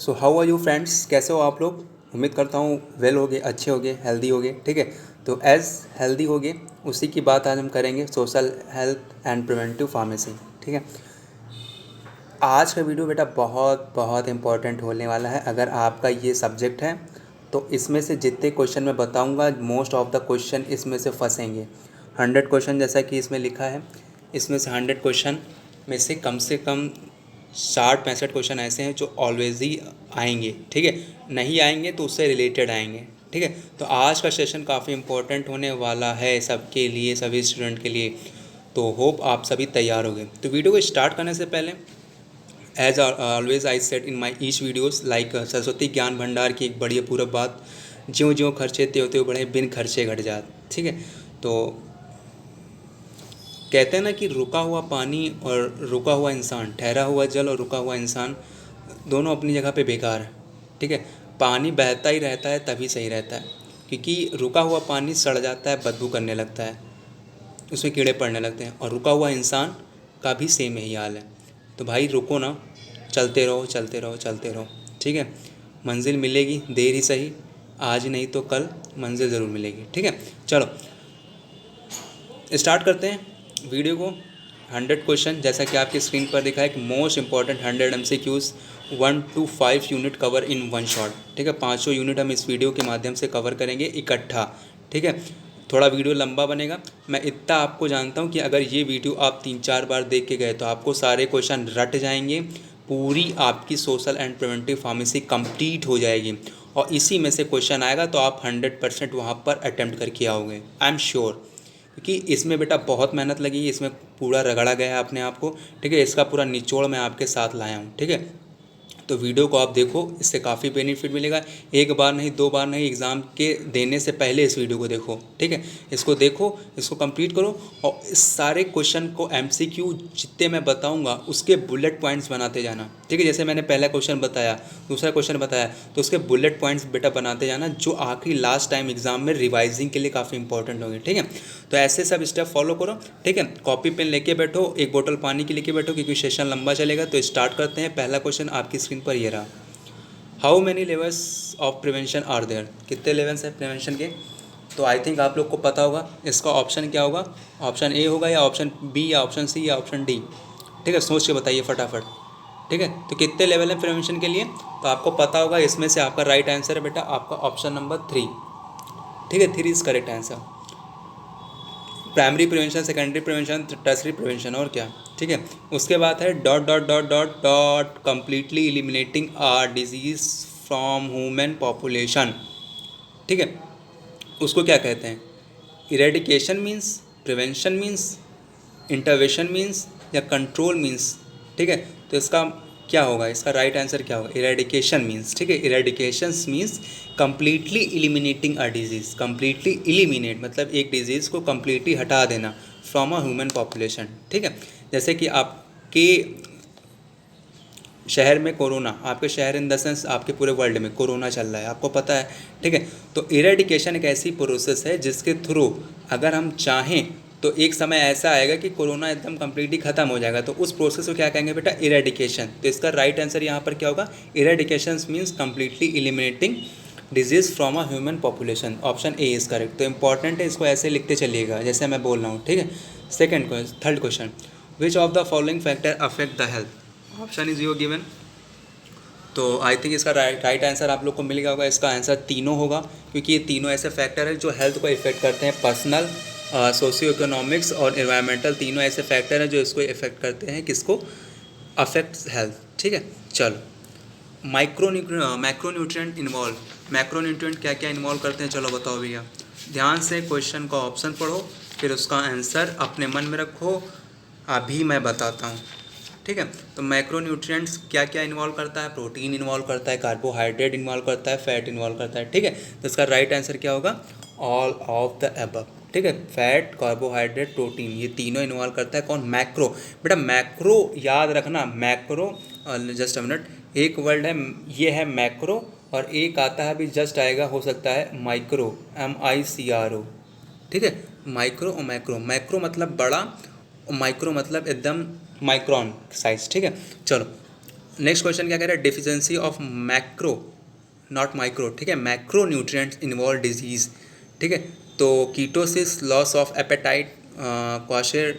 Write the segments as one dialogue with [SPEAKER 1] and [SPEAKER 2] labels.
[SPEAKER 1] So how are you friends, कैसे हो आप लोग। उम्मीद करता हूँ वेल होगे, अच्छे होगे, हेल्दी होगे। ठीक है, तो एज़ हेल्दी होगे उसी की बात आज हम करेंगे, social health and preventive pharmacy. ठीक है, आज का वीडियो बेटा बहुत बहुत इंपॉर्टेंट होने वाला है। अगर आपका ये सब्जेक्ट है तो इसमें से जितने क्वेश्चन मैं बताऊंगा, मोस्ट ऑफ द क्वेश्चन इसमें से फंसेंगे। 100 क्वेश्चन जैसा कि इसमें लिखा है, इसमें से 100 क्वेश्चन में से कम 60-65 क्वेश्चन ऐसे हैं जो ऑलवेज ही आएंगे। ठीक है, नहीं आएंगे तो उससे रिलेटेड आएंगे। ठीक है, तो आज का सेशन काफ़ी इंपॉर्टेंट होने वाला है सबके लिए, सभी स्टूडेंट के लिए। तो होप आप सभी तैयार हो गए। तो वीडियो को स्टार्ट करने से पहले, as always I set in my each videos like Saraswati Gyan Bhandar की एक बड़ी पूरा बात, ज्यों ज्यों खर्चे त्यों त्यों बढ़े, बिन खर्चे घट जात। ठीक है, तो कहते हैं ना कि रुका हुआ पानी और रुका हुआ इंसान, ठहरा हुआ जल और रुका हुआ इंसान दोनों अपनी जगह पे बेकार है। ठीक है, पानी बहता ही रहता है तभी सही रहता है, क्योंकि रुका हुआ पानी सड़ जाता है, बदबू करने लगता है, उसमें कीड़े पड़ने लगते हैं। और रुका हुआ इंसान का भी सेम यही हाल है। तो भाई रुको ना, चलते रहो चलते रहो चलते रहो। ठीक है, मंजिल मिलेगी, देर ही सही, आज नहीं तो कल मंजिल ज़रूर मिलेगी। ठीक है, चलो स्टार्ट करते हैं वीडियो को। 100 क्वेश्चन जैसा कि आपकी स्क्रीन पर दिखा है कि most important 100 MCQs 1 to 5 unit cover in one shot. ठीक है, 500 यूनिट हम इस वीडियो के माध्यम से कवर करेंगे इकट्ठा। ठीक है, थोड़ा वीडियो लंबा बनेगा। मैं इतना आपको जानता हूँ कि अगर ये वीडियो आप 3-4 बार देख के गए तो आपको सारे क्वेश्चन रट जाएंगे, पूरी आपकी social and preventive pharmacy complete हो जाएगी और इसी में से क्वेश्चन आएगा तो आप 100% वहाँ पर अटैम्प्ट करके आओगे, आई एम श्योर। क्योंकि इसमें बेटा बहुत मेहनत लगी है, इसमें पूरा रगड़ा गया है अपने आप को। ठीक है, इसका पूरा निचोड़ मैं आपके साथ लाया हूँ। ठीक है, तो वीडियो को आप देखो, इससे काफ़ी बेनिफिट मिलेगा। एक बार नहीं, 2 बार नहीं, एग्ज़ाम के देने से पहले इस वीडियो को देखो। ठीक है, इसको देखो, इसको कंप्लीट करो और इस सारे क्वेश्चन को MCQ जितने मैं बताऊंगा उसके बुलेट पॉइंट्स बनाते जाना। ठीक है, जैसे मैंने पहला क्वेश्चन बताया, दूसरा क्वेश्चन बताया, तो उसके बुलेट पॉइंट्स बेटा बनाते जाना, जो आखिरी लास्ट टाइम एग्जाम में रिवाइजिंग के लिए काफ़ी इंपॉर्टेंट होंगे। ठीक है, तो ऐसे सब स्टेप फॉलो करो। ठीक है, कॉपी पेन लेके बैठो, एक बोतल पानी की लेके बैठो, क्योंकि सेशन लंबा चलेगा। तो स्टार्ट करते हैं। पहला क्वेश्चन आपकी स्क्रीन पर ये रहा, how many levels of prevention are there. कितने लेवल्स हैं प्रिवेंशन के। तो आई थिंक आप लोग को पता होगा इसका ऑप्शन क्या होगा, ऑप्शन ए होगा या ऑप्शन बी या ऑप्शन सी या ऑप्शन डी। ठीक है, सोच के बताइए फटाफट। ठीक है, तो कितने लेवल हैं प्रिवेंशन के लिए, तो आपको पता होगा। इसमें से आपका राइट आंसर है बेटा आपका ऑप्शन नंबर 3। ठीक है, 3 is correct answer. Primary prevention, secondary prevention, tertiary prevention, और क्या। ठीक है, उसके बाद है dot dot dot dot dot completely eliminating a disease from human population. ठीक है, उसको क्या कहते हैं, eradication means, prevention means, intervention means या कंट्रोल मीन्स। ठीक है, तो इसका क्या होगा, इसका राइट आंसर क्या होगा, इरेडिकेशन मीन्स। ठीक है, eradication means completely eliminating a disease. Completely eliminate मतलब एक डिजीज़ को कंप्लीटली हटा देना फ्रॉम अ ह्यूमन पॉपुलेशन। ठीक है, जैसे कि आपके शहर में कोरोना, आपके शहर इन द सेंस आपके पूरे वर्ल्ड में कोरोना चल रहा है, आपको पता है। ठीक है, तो इरेडिकेशन एक ऐसी प्रोसेस है जिसके थ्रू अगर हम चाहें तो एक समय ऐसा आएगा कि कोरोना एकदम कम्प्लीटली ख़त्म हो जाएगा। तो उस प्रोसेस को क्या कहेंगे बेटा, इरेडिकेशन। तो इसका राइट आंसर यहाँ पर क्या होगा, eradication means completely eliminating disease from a human population. Option A is correct. तो इंपॉर्टेंट है, इसको ऐसे लिखते चलिएगा जैसे मैं बोल रहा हूँ। ठीक है, third question, which of the following factor affect the health. Option is your given. तो आई थिंक इसका राइट आंसर आप लोग को मिल गया होगा। इसका आंसर तीनों होगा, क्योंकि ये तीनों ऐसे फैक्टर हैं जो हेल्थ को इफेक्ट करते हैं। पर्सनल, सोशियो इकोनॉमिक्स और एनवायरमेंटल, तीनों ऐसे फैक्टर हैं जो इसको इफेक्ट करते हैं, किसको, अफेक्ट्स हेल्थ। ठीक है, चलो मैक्रोन्यूट्रिएंट इन्वॉल्व। मैक्रोन्यूट्रिएंट क्या क्या इन्वॉल्व करते हैं, चलो बताओ भैया। ध्यान से क्वेश्चन का ऑप्शन पढ़ो, फिर उसका आंसर अपने मन में रखो, अभी मैं बताता हूँ। ठीक है, तो मैक्रोन्यूट्रिएंट्स क्या क्या इन्वॉल्व करता है, प्रोटीन इन्वॉल्व करता है, कार्बोहाइड्रेट इन्वॉल्व करता है, फैट इन्वॉल्व करता है। ठीक है, तो इसका राइट आंसर क्या होगा, ऑल ऑफ द अबव। ठीक है, फैट, कार्बोहाइड्रेट, प्रोटीन, ये तीनों इन्वॉल्व करता है। कौन, मैक्रो। बेटा मैक्रो याद रखना, मैक्रो, जस्ट अ मिनट, एक वर्ड है ये है मैक्रो, और एक आता है अभी जस्ट आएगा, हो सकता है माइक्रो, MICRO। ठीक है, माइक्रो और मैक्रो। मैक्रो मतलब बड़ा और माइक्रो मतलब एकदम माइक्रॉन साइज। ठीक है, चलो नेक्स्ट क्वेश्चन क्या कह रहा है, deficiency of macro not micro, ठीक है, मैक्रो न्यूट्रिएंट्स इन्वॉल्व डिजीज, ठीक है। तो ketosis, loss of appetite, kwashiorkor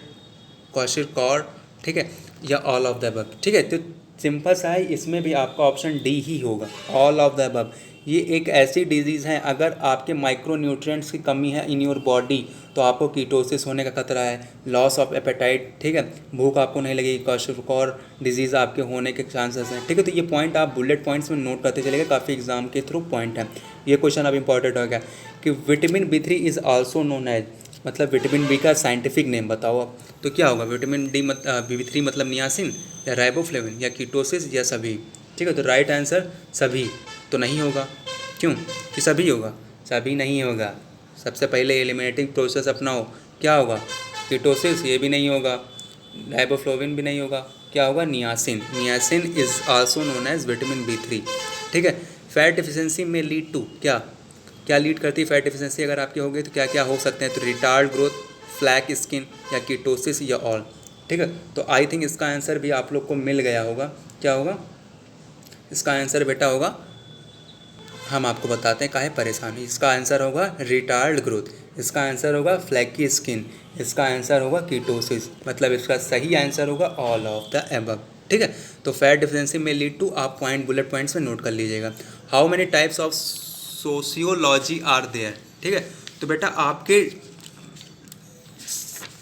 [SPEAKER 1] kwashiorkor, ठीक है, या ऑल ऑफ द अबव, ठीक है। तो सिंपल सा है, इसमें भी आपका ऑप्शन डी ही होगा, ऑल ऑफ द अबव। ये एक ऐसी डिजीज़ है, अगर आपके माइक्रो न्यूट्रिएंट्स की कमी है इन योर बॉडी तो आपको कीटोसिस होने का खतरा है, लॉस ऑफ एपेटाइट, ठीक है, भूख आपको नहीं लगेगी, क्वाशरकॉर डिजीज़ आपके होने के चांसेस हैं, ठीक है। तो ये पॉइंट आप बुलेट पॉइंट्स में नोट करते चलेगा, काफ़ी एग्जाम के थ्रू पॉइंट है। ये क्वेश्चन अब इंपॉर्टेंट हो गया कि vitamin B3 is also known as, मतलब विटामिन बी का साइंटिफिक नेम बताओ आप। तो क्या होगा, विटामिन B3 मतलब नियासिन या राइबोफ्लेविन या कीटोसिस या सभी, ठीक है। तो राइट आंसर सभी तो नहीं होगा, क्यों कि सभी होगा, सभी नहीं होगा। सबसे पहले एलिमिनेटिंग प्रोसेस अपनाओ, क्या होगा, कीटोसिस, ये भी नहीं होगा, राइबोफ्लेविन भी नहीं होगा, क्या होगा, niacin. Niacin is also known as vitamin B3, ठीक है। फैट डिफिशियंसी में लीड टू क्या, क्या लीड करती है फैट डिफिशियंसी अगर आपके हो गई तो क्या क्या हो सकते हैं, तो रिटार्ड ग्रोथ, फ्लैक स्किन या कीटोसिस या ऑल, ठीक है। तो आई थिंक इसका आंसर भी आप लोग को मिल गया होगा, क्या होगा इसका आंसर बेटा होगा, हम आपको बताते हैं काहे परेशानी, इसका आंसर होगा रिटार्ड ग्रोथ, इसका आंसर होगा फ्लैकी स्किन, इसका आंसर होगा कीटोसिस, मतलब इसका सही आंसर होगा ऑल ऑफ द एबव, ठीक है। तो फैट डिफिशियंसी में लीड टू, आप पॉइंट बुलेट पॉइंट्स में नोट कर लीजिएगा। How many types of sociology are there, ठीक है। तो बेटा आपके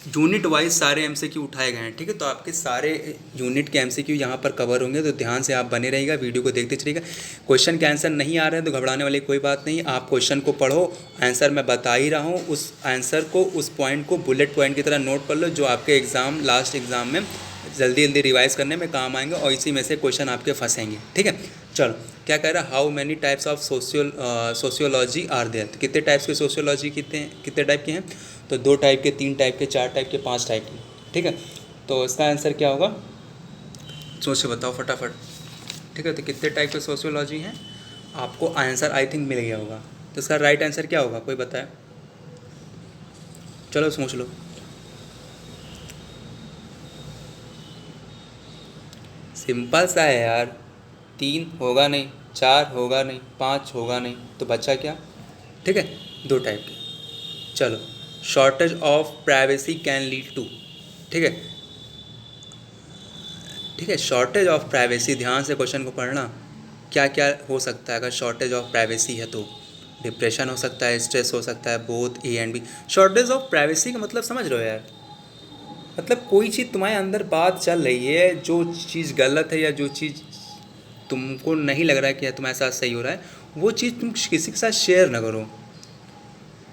[SPEAKER 1] यूनिट वाइज सारे एमसीक्यू उठाए गए हैं, ठीक है। तो आपके सारे यूनिट के एमसीक्यू यहाँ पर कवर होंगे, तो ध्यान से आप बने रहिएगा, वीडियो को देखते चलिएगा। क्वेश्चन के आंसर नहीं आ रहे हैं तो घबराने वाली कोई बात नहीं, आप क्वेश्चन को पढ़ो, आंसर मैं बता ही रहा हूँ, उस आंसर को, उस पॉइंट को बुलेट पॉइंट की तरह नोट कर लो, जो आपके एग्ज़ाम, लास्ट एग्ज़ाम में जल्दी जल्दी रिवाइज करने में काम आएंगे, और इसी में से क्वेश्चन आपके फंसेंगे, ठीक है। चलो क्या कह रहा है, how many types of sociology are there, तो कितने टाइप्स के सोशियोलॉजी कितने टाइप के हैं, तो 2 टाइप के, 3 टाइप के, 4 टाइप के, 5 टाइप के, ठीक है। तो इसका आंसर क्या होगा, सोच के बताओ फटाफट, ठीक है। तो कितने टाइप के सोशियोलॉजी हैं, आपको आंसर आई थिंक मिल गया होगा, तो इसका राइट आंसर क्या होगा, कोई बताए, चलो सोच लो। सिंपल सा है यार, 3 होगा नहीं, 4 होगा नहीं, 5 होगा नहीं, तो बचा क्या, ठीक है, 2 टाइप के। चलो, shortage of privacy can lead to, ठीक है, ठीक है, शॉर्टेज ऑफ प्राइवेसी, ध्यान से क्वेश्चन को पढ़ना, क्या क्या हो सकता है अगर शॉर्टेज ऑफ प्राइवेसी है, तो डिप्रेशन हो सकता है, स्ट्रेस हो सकता है, both A and B. Shortage of privacy का मतलब समझ रहे हो यार, मतलब कोई चीज़ तुम्हारे अंदर बात चल रही है, जो चीज़ गलत है या जो चीज़ तुमको नहीं लग रहा है कि तुम्हारे साथ सही हो रहा है, वो चीज़ तुम किसी के साथ शेयर ना करो,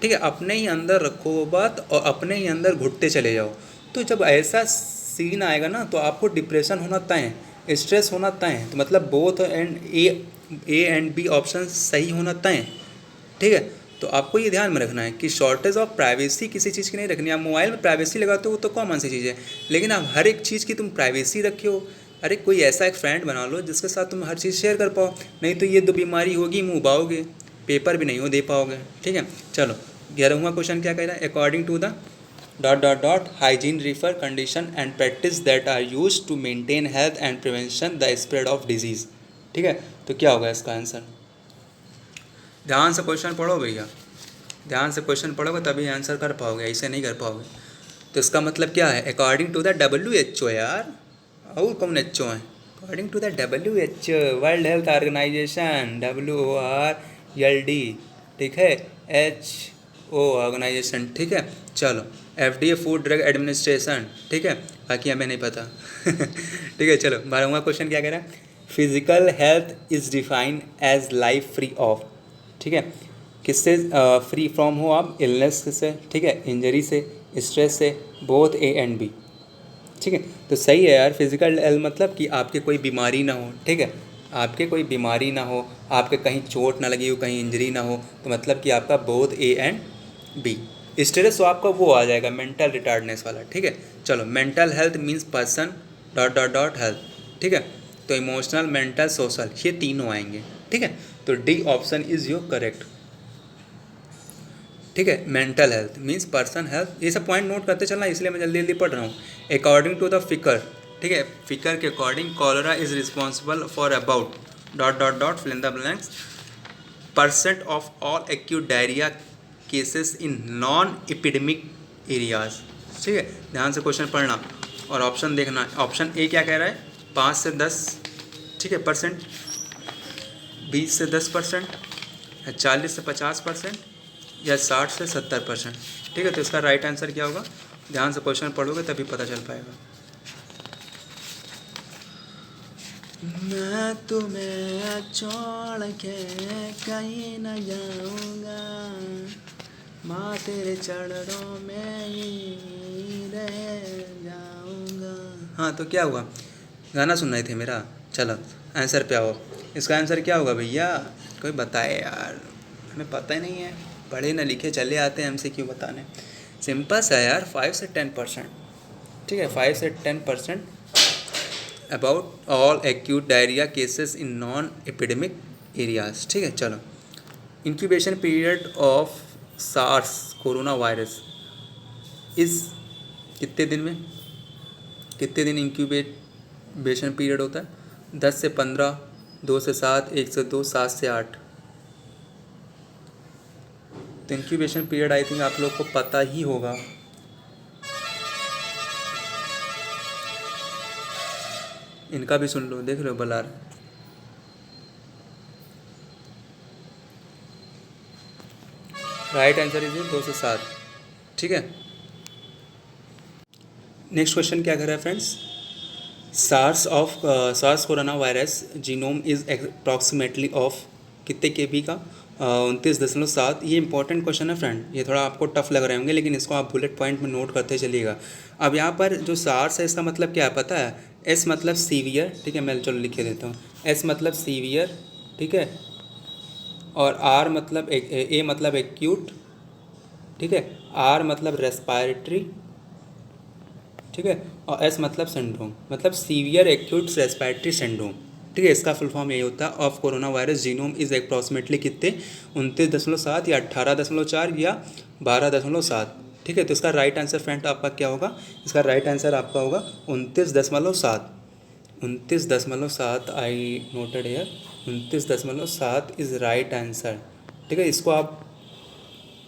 [SPEAKER 1] ठीक है, अपने ही अंदर रखो वो बात और अपने ही अंदर घुटते चले जाओ। तो जब ऐसा सीन आएगा ना, तो आपको डिप्रेशन होना तय है, स्ट्रेस होना तय है, तो मतलब both and A and B option सही होना तय है, ठीक है। तो आपको ये ध्यान में रखना है कि शॉर्टेज ऑफ प्राइवेसी किसी चीज़ की नहीं रखनी है। आप मोबाइल में प्राइवेसी लगाते हो तो कॉमन सी चीज़ है, लेकिन आप हर एक चीज़ की तुम प्राइवेसी रखे हो, अरे कोई ऐसा एक फ्रेंड बना लो जिसके साथ तुम हर चीज़ शेयर कर पाओ, नहीं तो ये 2 बीमारी होगी, मुँह उबाओगे, पेपर भी नहीं हो दे पाओगे, ठीक है। चलो 11वां क्वेश्चन क्या कह रहा है, according to the dot dot dot hygiene refer condition and practice that are use to maintain health and prevention the spread of disease, ठीक है। तो क्या होगा इसका आंसर, ध्यान से क्वेश्चन पढ़ो भैया, ध्यान से क्वेश्चन पढ़ोगे तभी आंसर कर पाओगे, ऐसे नहीं कर पाओगे। तो इसका मतलब क्या है, अकॉर्डिंग टू द WHO यार, और कौन एच ओ है, according to the WHO world health organisation, WORLD, ठीक है, HO ऑर्गेनाइजेशन, ठीक है। चलो FDA फूड ड्रग एडमिनिस्ट्रेशन, ठीक है, बाकी हमें नहीं पता ठीक है। चलो 12वां क्वेश्चन क्या कह रहा है, physical health is defined as life free of, ठीक है, किससे फ्री फ्रॉम हो आप, इलनेस से, ठीक है, इंजरी से, स्ट्रेस से, बोथ ए एंड बी, ठीक है। तो सही है यार, फिजिकल हेल्थ मतलब कि आपके कोई बीमारी ना हो, ठीक है, आपके कोई बीमारी ना हो, आपके कहीं चोट ना लगी हो, कहीं इंजरी ना हो, तो मतलब कि आपका both A and B. Stress तो आपका वो आ जाएगा मेंटल रिटार्डनेस वाला, ठीक है। चलो mental health means person dot dot dot health, ठीक है। तो इमोशनल, मेंटल, सोशल, ये तीनों आएंगे, ठीक है। तो D option is your correct, ठीक है। Mental health means person health, ये सब पॉइंट नोट करते चलना, इसलिए मैं जल्दी जल्दी पढ़ रहा हूँ। अकॉर्डिंग टू द फिगर ठीक है, फिकर के according cholera is responsible for about dot dot dot fill in the blanks percent of all acute diarrhoea cases in non epidemic areas. ठीक है, ध्यान से क्वेश्चन पढ़ना और ऑप्शन देखना। ऑप्शन ए क्या कह रहा है, 5 से 10, ठीक है, परसेंट, 20 से 10%, या 40 से 50%, या 60 से 70%। ठीक है, तो इसका राइट आंसर क्या होगा, ध्यान से क्वेश्चन पढ़ोगे तभी पता चल पाएगा। मैं तुम्हें छोड़ के कहीं न जाऊंगा, माँ तेरे चरणों में ही रह जाऊंगा। हाँ, तो क्या हुआ, गाना सुन रहे थे मेरा। चलो आंसर पे आओ, इसका आंसर क्या होगा भैया, कोई बताए यार, हमें पता ही नहीं है, पढ़े न लिखे चले आते हैं हमसे क्यों बताने। सिंपल सा यार, 5 से 10%। ठीक है, 5 से 10% about all acute diarrhoea cases in non epidemic areas. ठीक है, चलो incubation period of SARS corona virus is कितने दिन में, कितने दिन इंक्यूबेशन पीरियड होता है, 10 से 15, 2 से 7, 1 से 2, 7 से 8। तो इंक्यूबेशन पीरियड आई थिंक आप लोग को पता ही होगा। इनका भी सुन लो, देख लो बलार। राइट आंसर इज 2 से 7। ठीक है, नेक्स्ट क्वेश्चन क्या कर रहा है friends, SARS corona virus genome is approximately of कितने केबी का, 29.7। ये इंपॉर्टेंट क्वेश्चन है फ्रेंड, ये थोड़ा आपको टफ लग रहे होंगे लेकिन इसको आप बुलेट पॉइंट में नोट करते चलिएगा। अब यहाँ पर जो सार्स है इसका मतलब क्या है पता है, एस मतलब सीवियर, ठीक है, मैं चलो लिख के देता हूँ, एस मतलब सीवियर, ठीक है, और आर मतलब ए मतलब एक्यूट, ठीक है, आर मतलब रेस्पायरेटरी, ठीक है, और एस मतलब सिंड्रोम, मतलब सीवियर एक्यूट रेस्पायरेटरी सिंड्रोम। ठीक है, इसका फुल फॉर्म यही होता है, of corona virus genome is approximately कितने, 29.7 या 18.4 या 12.7। ठीक है, तो इसका राइट आंसर फ्रेंड आपका क्या होगा, इसका राइट आंसर आपका होगा 29.7। 29.7 I noted here, 29.7 is right answer. ठीक है, इसको आप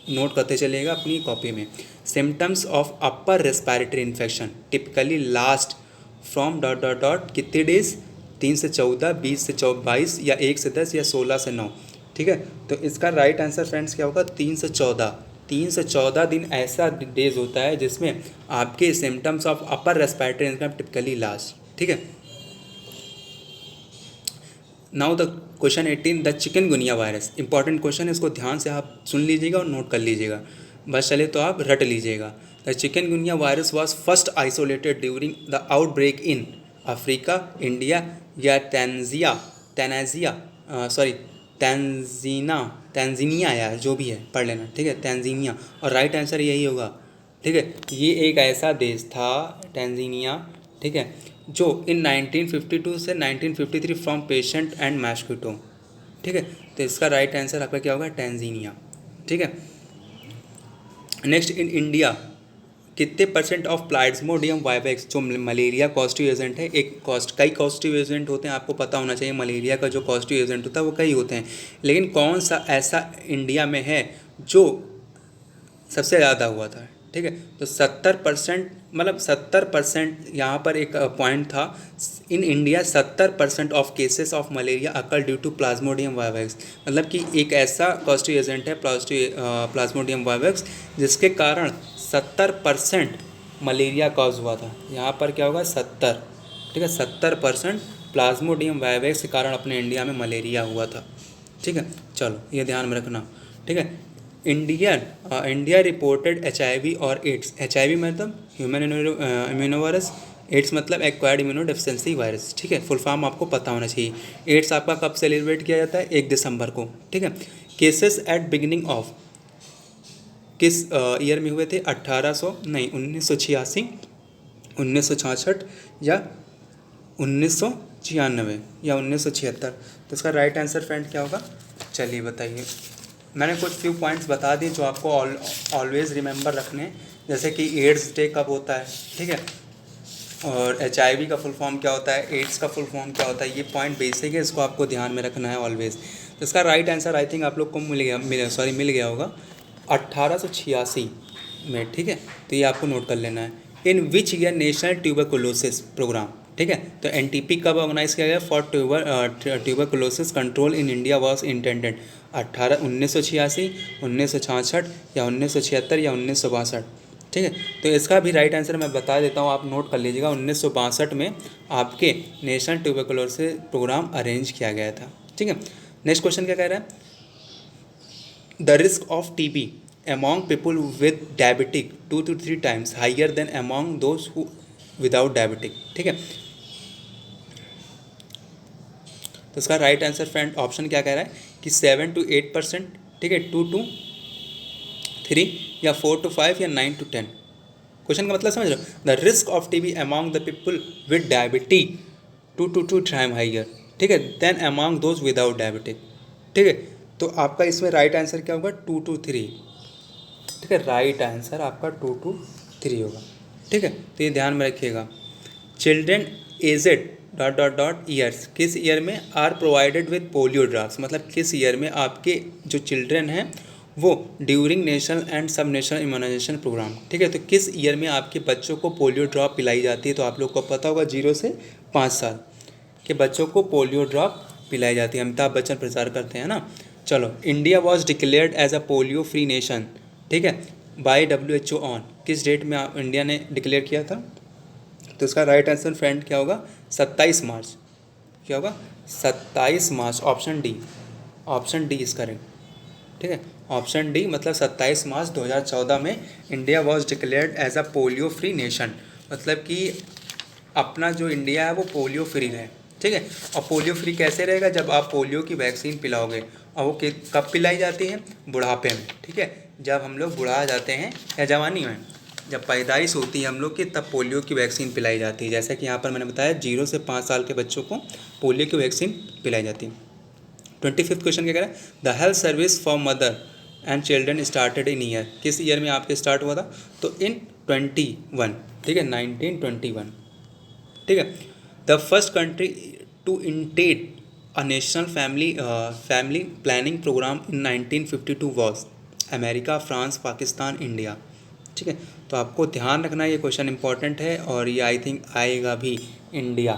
[SPEAKER 1] नोट करते चलिएगा अपनी कॉपी में। Symptoms of upper respiratory infection typically last from dot dot dot कितने डेज, 3 से 14, 20 से 22, या 1 से 10, या 16 से 9। ठीक है, तो इसका राइट आंसर फ्रेंड्स क्या होगा, 3 से 14। 3 से 14 दिन ऐसा डेज होता है जिसमें आपके symptoms of upper respiratory infection typically last. ठीक है, now the question 18, the chikungunya virus. Important question है, इसको ध्यान से आप सुन लीजिएगा और नोट कर लीजिएगा, बस चले तो आप रट लीजिएगा। The chikungunya virus was first isolated during the outbreak in Africa, India, या तंजीनिया यार जो भी है पढ़ लेना। ठीक है, तंजीनिया, और राइट आंसर यही होगा। ठीक है, ये एक ऐसा देश था तंजीनिया, ठीक है, जो इन 1952 से 1953 फ्रॉम पेशेंट एंड मॉस्किटो। ठीक है, तो इसका राइट आंसर आपका क्या होगा, तंजीनिया। ठीक है, नेक्स्ट, इन इंडिया कितने परसेंट ऑफ प्लाज्मोडियम वाइवेक्स, जो मलेरिया कॉस्टिव एजेंट है, कई कॉस्टिव एजेंट होते हैं, आपको पता होना चाहिए मलेरिया का जो कॉस्टिव एजेंट होता है वो कई होते हैं, लेकिन कौन सा ऐसा इंडिया में है जो सबसे ज़्यादा हुआ था। ठीक है, तो 70%, मतलब 70% यहाँ पर एक पॉइंट था, in India 70% of cases of malaria occur due to plasmodium vivax, मतलब कि एक ऐसा कॉस्टिव एजेंट है प्लाज्मोडियम वाइवेक्स जिसके कारण 70% मलेरिया कॉज हुआ था। यहाँ पर क्या होगा, 70। ठीक है, 70% प्लाज्मोडियम वाइवेक्स के कारण अपने इंडिया में मलेरिया हुआ था। ठीक है, चलो ये ध्यान में रखना। ठीक है, इंडिया रिपोर्टेड HIV और एड्स। HIV मतलब ह्यूमन इम्यूनो वायरस, एड्स मतलब एक्वायर्ड इम्यूनो डेफिशिएंसी वायरस। ठीक है, फुल फॉर्म आपको पता होना चाहिए। एड्स आपका कब सेलिब्रेट किया जाता है, 1 दिसंबर को। ठीक है, केसेस एट बिगिनिंग ऑफ किस ईयर में हुए थे, 1986, 1966, या 1996, या 1976। तो इसका राइट आंसर फ्रेंड क्या होगा, चलिए बताइए। मैंने कुछ फ्यू पॉइंट्स बता दिए जो आपको ऑलवेज रिमेंबर रखने हैं, जैसे कि एड्स डे कब होता है। ठीक है, और HIV का फुल फॉर्म क्या होता है, एड्स का फुल फॉर्म क्या होता है, ये पॉइंट बेसिक है, इसको आपको ध्यान में रखना है ऑलवेज। तो इसका राइट आंसर आई थिंक आप लोग को मिल गया होगा 1886 में, ठीक है। तो ये आपको नोट कर लेना है। In which year national tuberculosis programme, ठीक है, तो NTP कब ऑर्गेनाइज किया गया for tuberculosis control in India was intended, 1986, 1966 या 1976 या 1962, ठीक है। तो इसका भी राइट आंसर मैं बता देता हूँ, आप नोट कर लीजिएगा। 1962 में आपके नेशनल ट्यूबरकुलोसिस प्रोग्राम अरेंज किया गया था, ठीक है। नेक्स्ट क्वेश्चन क्या कह रहा है, the risk of TB among people with diabetic 2 to 3 times higher than among those who without diabetic, ठीक है। तो इसका राइट आंसर फ्रेंड ऑप्शन क्या कह रहा है कि 7 to 8%, ठीक है, 2 to 3 या 4 to 5 या 9 to 10। क्वेश्चन का मतलब समझ रहे हो, the risk of TB among the people with diabetes 2 to 2 time higher, ठीक है, then among those without diabetic, ठीक है। तो आपका इसमें राइट आंसर क्या होगा 2 to 3, ठीक है। राइट आंसर आपका 2 to 3 होगा, ठीक है। तो ये ध्यान में रखिएगा। Children aged dot dot dot years, किस ईयर में are provided with polio drops, मतलब किस ईयर में आपके जो चिल्ड्रेन हैं वो during national and sub national immunisation programme, ठीक है। तो किस ईयर में आपके बच्चों को पोलियो ड्रॉप पिलाई जाती है, तो आप लोग को पता होगा 0 से 5 साल के बच्चों को पोलियो ड्रॉप पिलाई जाती है। अमिताभ बच्चन प्रचार करते हैं ना। चलो, India was declared as a polio free nation, ठीक है, बाय WHO ऑन, किस डेट में इंडिया ने डिक्लेयर किया था। तो इसका राइट आंसर फ्रेंड क्या होगा 27 मार्च, क्या होगा 27 March, option D, option D is correct, ठीक है। ऑप्शन डी मतलब 27 मार्च 2014 में India was declared as a polio free nation, मतलब कि अपना जो इंडिया है वो पोलियो फ्री रहे, ठीक है। और पोलियो फ्री कैसे रहेगा, जब आप पोलियो की वैक्सीन पिलाओगे, और वो कब पिलाई जाती है, बुढ़ापे में, ठीक है। जब हम लोग बुढ़ा जाते हैं या जवानी में, जब पैदाइश होती है हम लोग की, तब पोलियो की वैक्सीन पिलाई जाती है। जैसा कि यहाँ पर मैंने बताया 0 से 5 साल के बच्चों को पोलियो की वैक्सीन पिलाई जाती है। 25th क्वेश्चन क्या कह रहा है, the health service for mother and children started in year, किस ईयर में आपके स्टार्ट हुआ था, तो इन 21, ठीक है, 1921, ठीक है। The first country to intent a national family planning programme in 1952 was, America, France, Pakistan, India, ठीक है। तो आपको ध्यान रखना है, ये क्वेश्चन इंपॉर्टेंट है और ये आई थिंक आएगा भी, India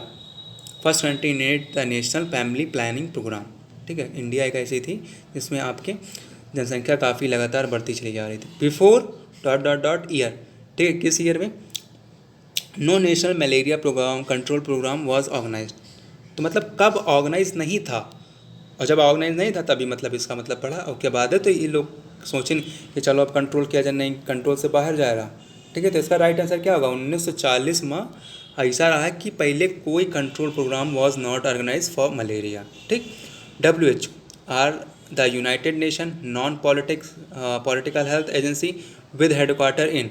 [SPEAKER 1] first country intent the national family planning programme, ठीक है। इंडिया एक ऐसी थी जिसमें आपके जनसंख्या काफ़ी लगातार बढ़ती चली जा रही थी। Before dot dot dot year, ठीक है, किस ईयर में, no national malaria programme control programme was organised, तो मतलब कब ऑर्गेनाइज नहीं था, और जब ऑर्गेनाइज नहीं था तभी मतलब इसका मतलब पढ़ा, और क्या बाद है तो ये लोग सोचें कि चलो अब कंट्रोल किया जाए, नहीं कंट्रोल से बाहर जाएगा, ठीक है। तो इसका राइट आंसर क्या होगा 1940 में ऐसा रहा कि पहले कोई control programme was not organise for malaria, ठीक। WHO are the United Nation non political health agency with headquarter in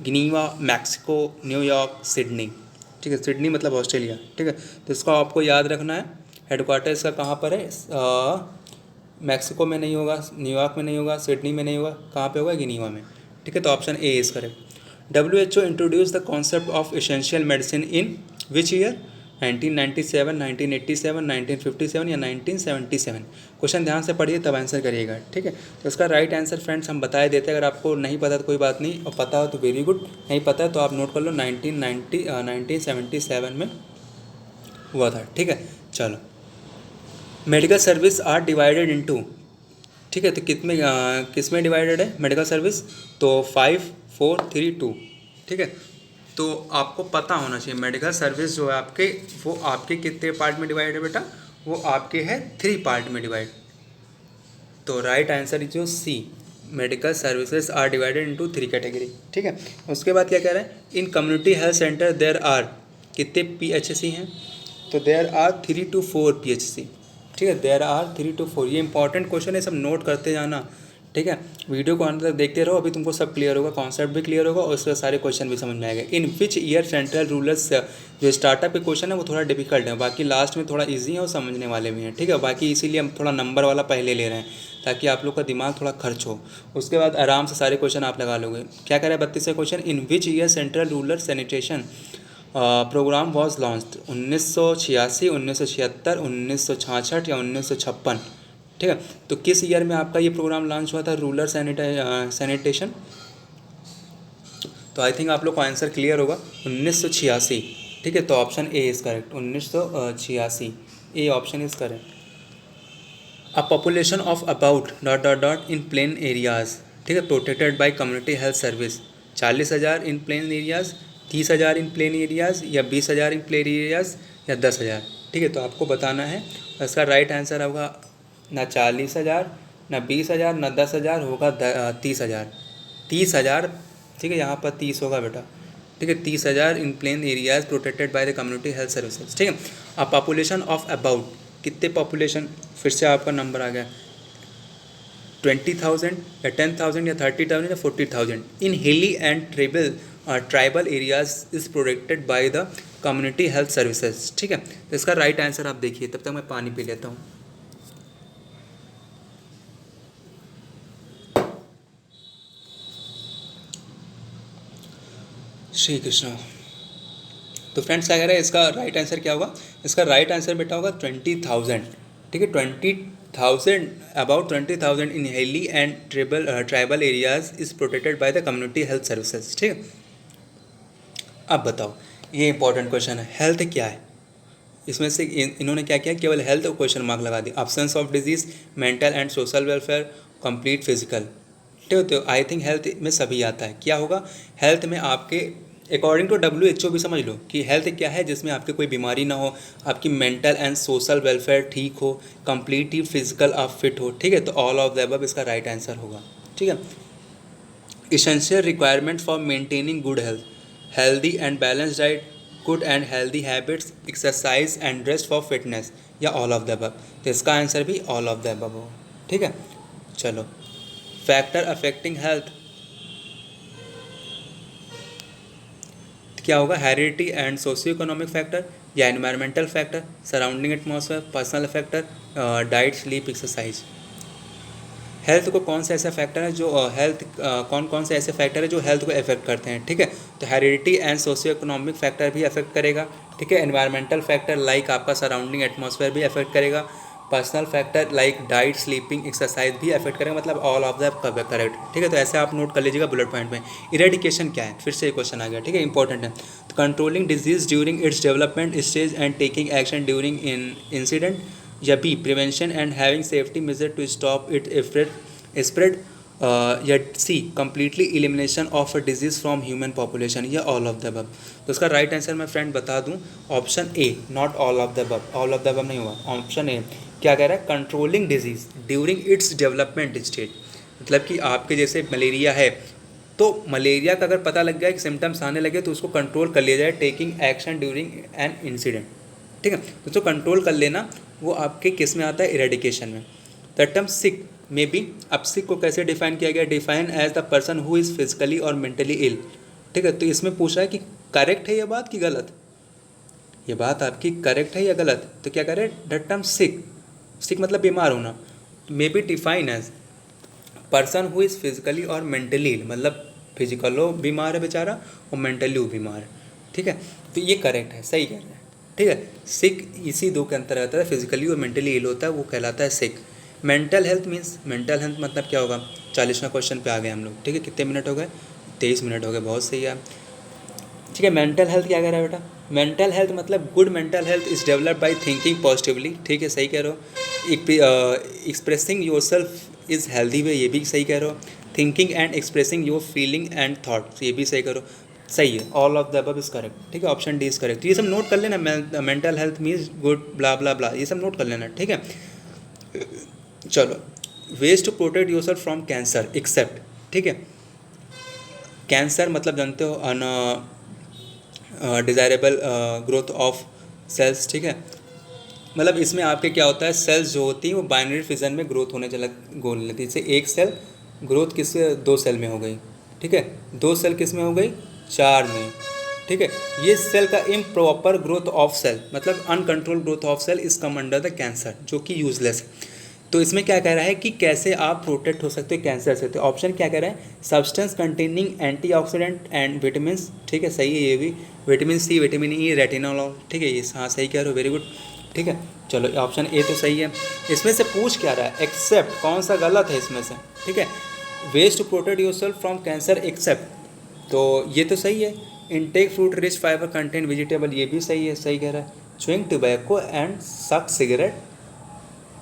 [SPEAKER 1] Geneva, Mexico, New York, Sydney, ठीक है। सिडनी मतलब ऑस्ट्रेलिया, ठीक है। तो इसको आपको याद रखना है, हेडक्वार्टर इसका कहाँ पर है, मैक्सिको में नहीं होगा, न्यूयॉर्क में नहीं होगा, सिडनी में नहीं होगा, कहाँ पे होगा, गिनीवा में, ठीक है। तो option A is correct. WHO introduce the concept of essential medicine in which year, 1997, 1987, 1957 या 1977। क्वेश्चन ध्यान से पढ़िए तब आंसर करिएगा, ठीक है। तो इसका राइट आंसर फ्रेंड्स हम बताए देते हैं, अगर आपको नहीं पता तो कोई बात नहीं, और पता हो तो वेरी गुड, नहीं पता तो आप नोट कर लो, 1977 में हुआ था, ठीक है। चलो, medical service are divided into, ठीक है। तो किस में डिवाइडेड है मेडिकल सर्विस, तो 5, 4, 3, 2, ठीक है। तो आपको पता होना चाहिए मेडिकल सर्विस जो है आपके, वो आपके कितने पार्ट में डिवाइड है बेटा, वो आपके है 3 पार्ट में डिवाइड। तो राइट आंसर इज जो C, medical services are divided into 3 category, ठीक है। उसके बाद क्या कह रहे हैं, in community health centre there are कितने PHC हैं, तो देयर आर 3 to 4 PHC, ठीक है, देयर आर 3 to 4। ये इंपॉर्टेंट क्वेश्चन है, सब नोट करते जाना, ठीक है। वीडियो को अंत तक देखते रहो, अभी तुमको सब क्लियर होगा, कॉन्सेप्ट भी क्लियर होगा और उसके सारे क्वेश्चन भी समझ में आएगा। इन विच ईयर सेंट्रल रूलर्स, जो स्टार्टअप के क्वेश्चन है वो थोड़ा डिफिकल्ट है, बाकी लास्ट में थोड़ा इजी है और समझने वाले भी हैं, ठीक है। बाकी इसीलिए हम थोड़ा नंबर वाला पहले ले रहे हैं ताकि आप लोग का दिमाग थोड़ा खर्च हो, उसके बाद आराम से सारे क्वेश्चन आप लगा लोगे। क्या कह रहे हैं 32वां question, in which year central rural sanitation programme was launched 1986, 1976, 1966 या 1956, ठीक है। तो किस ईयर में आपका ये प्रोग्राम लॉन्च हुआ था, रूरल सैनिटेशन? तो आई थिंक आप लोग को आंसर क्लियर होगा, 1986, ठीक है। तो option A is correct, 1986, A option is correct. A population of about dot dot dot in plain areas, ठीक है, protected by community health service, 40,000 in plain areas, 30,000 in plain areas, या 20,000 इन plain areas, या 10,000, ठीक है। तो आपको बताना है, इसका राइट आंसर होगा ना 40,000, ना 20,000, ना 10,000, होगा 30,000, 30,000, ठीक है। यहाँ पर 30 होगा बेटा, ठीक है, 30,000 in plain areas protected by the community health services, ठीक है। अब पॉपुलेशन ऑफ अबाउट, कितने पॉपुलेशन, फिर से आपका नंबर आ गया 20,000 या 10,000 या 30,000 या 40,000 in hilly and tribal areas is protected by the community health services, ठीक है। तो इसका राइट आंसर आप देखिए, तब तक मैं पानी पी लेता हूँ। श्री कृष्ण। तो फ्रेंड्स क्या कह रहे हैं, इसका राइट आंसर क्या होगा? इसका राइट आंसर बेटा होगा 20,000, ठीक है। 20,000, about 20,000 in hilly and tribal areas is protected by the community health services, ठीक है। अब बताओ, ये इंपॉर्टेंट क्वेश्चन है, हेल्थ क्या है? इसमें से इन्होंने क्या किया, केवल हेल्थ और क्वेश्चन मार्क लगा दिया। Absence of disease, mental and social welfare, complete physical, ठीक है। तो आई थिंक हेल्थ में सभी आता है। क्या होगा हेल्थ में आपके, अकॉर्डिंग टू WHO भी समझ लो कि हेल्थ क्या है, जिसमें आपके कोई बीमारी ना हो, आपकी मेंटल एंड सोशल वेलफेयर ठीक हो, कंप्लीटली फिजिकल आप फिट हो, ठीक है। तो ऑल ऑफ द अबव इसका राइट आंसर होगा, ठीक है। Essential requirement for maintaining good health, healthy and balance diet, good and healthy habits, exercise and rest for fitness, या ऑल ऑफ द अबव। तो इसका आंसर भी ऑल ऑफ द अबव होगा, ठीक है। चलो, फैक्टर अफेक्टिंग हेल्थ क्या होगा, heredity and socio economic factor, या environmental factor, surrounding atmosphere, personal factor, diet, sleep, exercise. Health को कौन सा ऐसा फैक्टर है जो कौन कौन से ऐसे फैक्टर है जो हेल्थ को अफेक्ट करते हैं, ठीक है। तो heredity and socio economic factor भी अफेक्ट करेगा, ठीक है। एनवायरमेंटल फैक्टर लाइक आपका सराउंडिंग एटमॉस्फेयर भी अफेक्ट करेगा, personal factor like diet, sleeping, exercise भी अफेक्ट करेगा, मतलब ऑल ऑफ द करेक्ट, ठीक है। तो ऐसे आप नोट कर लीजिएगा बुलेट पॉइंट में। इरेडिकेशन क्या है, फिर से एक क्वेश्चन आ गया, ठीक है, इंपॉर्टेंट है। तो controlling disease during its development stage and taking action during in incident, या B prevention and having safety measure to stop it spread, या C completely elimination of a disease from human population, या all of the above. तो उसका right answer मैं friend बता दूं, option A, not all of the above, all of the above नहीं हुआ, option A क्या कह रहा है, controlling disease during its development stage, मतलब कि आपके जैसे मलेरिया है, तो मलेरिया का अगर पता लग गया कि सिम्टम्स आने लगे तो उसको कंट्रोल कर लिया जाए, taking action during an incident, ठीक है। तो उसको कंट्रोल कर लेना वो आपके किस में आता है, इरेडिकेशन में। The term sick may be, अब सिक को कैसे डिफाइन किया गया, define as the person who is physically और मेंटली इल, ठीक है। तो इसमें पूछा है कि करेक्ट है ये बात कि गलत, ये बात आपकी करेक्ट है या गलत। तो क्या करें, द टर्म सिक, सिक मतलब बीमार होना, may be define as person who is physically और मेंटली इल, मतलब फिजिकलो बीमार है बेचारा और मेंटली वो बीमार है, ठीक है। तो ये करेक्ट है, सही कह रहे हैं, ठीक है। सिक इसी दो के अंतर आता है, फिजिकली और मेंटली इल होता है, वो कहलाता है sick. Mental health means, mental health मतलब क्या होगा, 40वां क्वेश्चन पे आ गए हम लोग, ठीक है। कितने मिनट हो गए, 23 मिनट हो गए, बहुत सही है, ठीक है। मेंटल हेल्थ क्या कह रहा है बेटा, मेंटल हेल्थ मतलब good mental health is developed by thinking positively, ठीक है, सही कह रहे हो। Expressing your self is healthy way, ये भी सही कह रहे हो। Thinking and expressing your feeling and thoughts, ये भी सही करो, सही है, all of the above is correct, ठीक है। Option D is correct. तो ये सब नोट कर लेना, मेंटल हेल्थ मीन्स गुड ब्ला ब्ला ब्ला, ये सब नोट कर लेना, ठीक है। चलो, ways to protect yourself from cancer except, ठीक है। कैंसर मतलब जानते हो डिज़ायरेबल ग्रोथ ऑफ सेल्स, ठीक है। मतलब इसमें आपके क्या होता है, सेल्स जो होती हैं वो बाइनरी फिजन में ग्रोथ होने गोल लेती है। जैसे एक सेल ग्रोथ किस 2 सेल में हो गई, ठीक है, 2 सेल किस में हो गई, 4 में, ठीक है। ये सेल का इम्प्रॉपर ग्रोथ ऑफ सेल मतलब uncontrolled growth of cell is come under the cancer, जो कि यूजलेस है। तो इसमें क्या कह रहा है कि कैसे आप प्रोटेक्ट हो सकते हो कैंसर से। तो ऑप्शन क्या कह रहा है, substance containing antioxidant and vitamin, ठीक है सही है ये भी, vitamin C, vitamin E, retinol, ठीक है ये हाँ सही कह रहे हो, वेरी गुड, ठीक है। चलो ऑप्शन ए तो सही है। इसमें से पूछ क्या रहा है, एक्सेप्ट, कौन सा गलत है इसमें से, ठीक है। Ways to protect yourself from cancer except, तो ये तो सही है। Intake fruit rich fibre content vegetable, ये भी सही है, सही कह रहा है। Chewing tobacco and suck cigarette,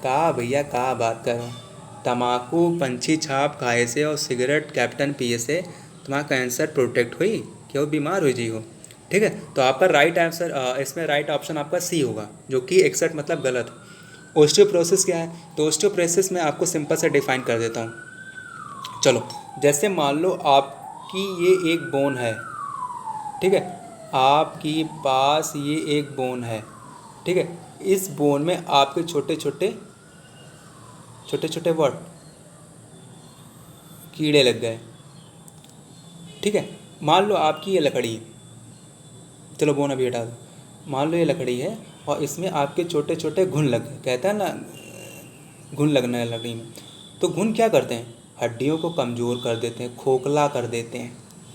[SPEAKER 1] का भैया का बात करो, तम्बाकू पंछी छाप खाए से और सिगरेट कैप्टन पिए से तुम्हारा कैंसर प्रोटेक्ट हुई, क्यों बीमार हुई जी हो, ठीक है। तो आपका राइट आंसर इसमें राइट ऑप्शन आपका सी होगा, जो कि 61 मतलब गलत है। ओस्टियोप्रोसिस क्या है, तो ओस्टियोप्रोसिस में आपको सिंपल से डिफाइन कर देता हूँ। चलो, जैसे मान लो आपकी ये एक बोन है, ठीक है, आपकी पास ये एक बोन है, ठीक है। इस बोन में आपके छोटे छोटे छोटे छोटे वर्ड कीड़े लग गए, ठीक है। मान लो आपकी ये लकड़ी है, चलो बोन अभी हटा दो, मान लो ये लकड़ी है और इसमें आपके छोटे छोटे घुन लग गए, कहता है ना घुन लगना है लकड़ी में। तो घुन क्या करते हैं, हड्डियों को कमज़ोर कर देते हैं, खोखला कर देते हैं,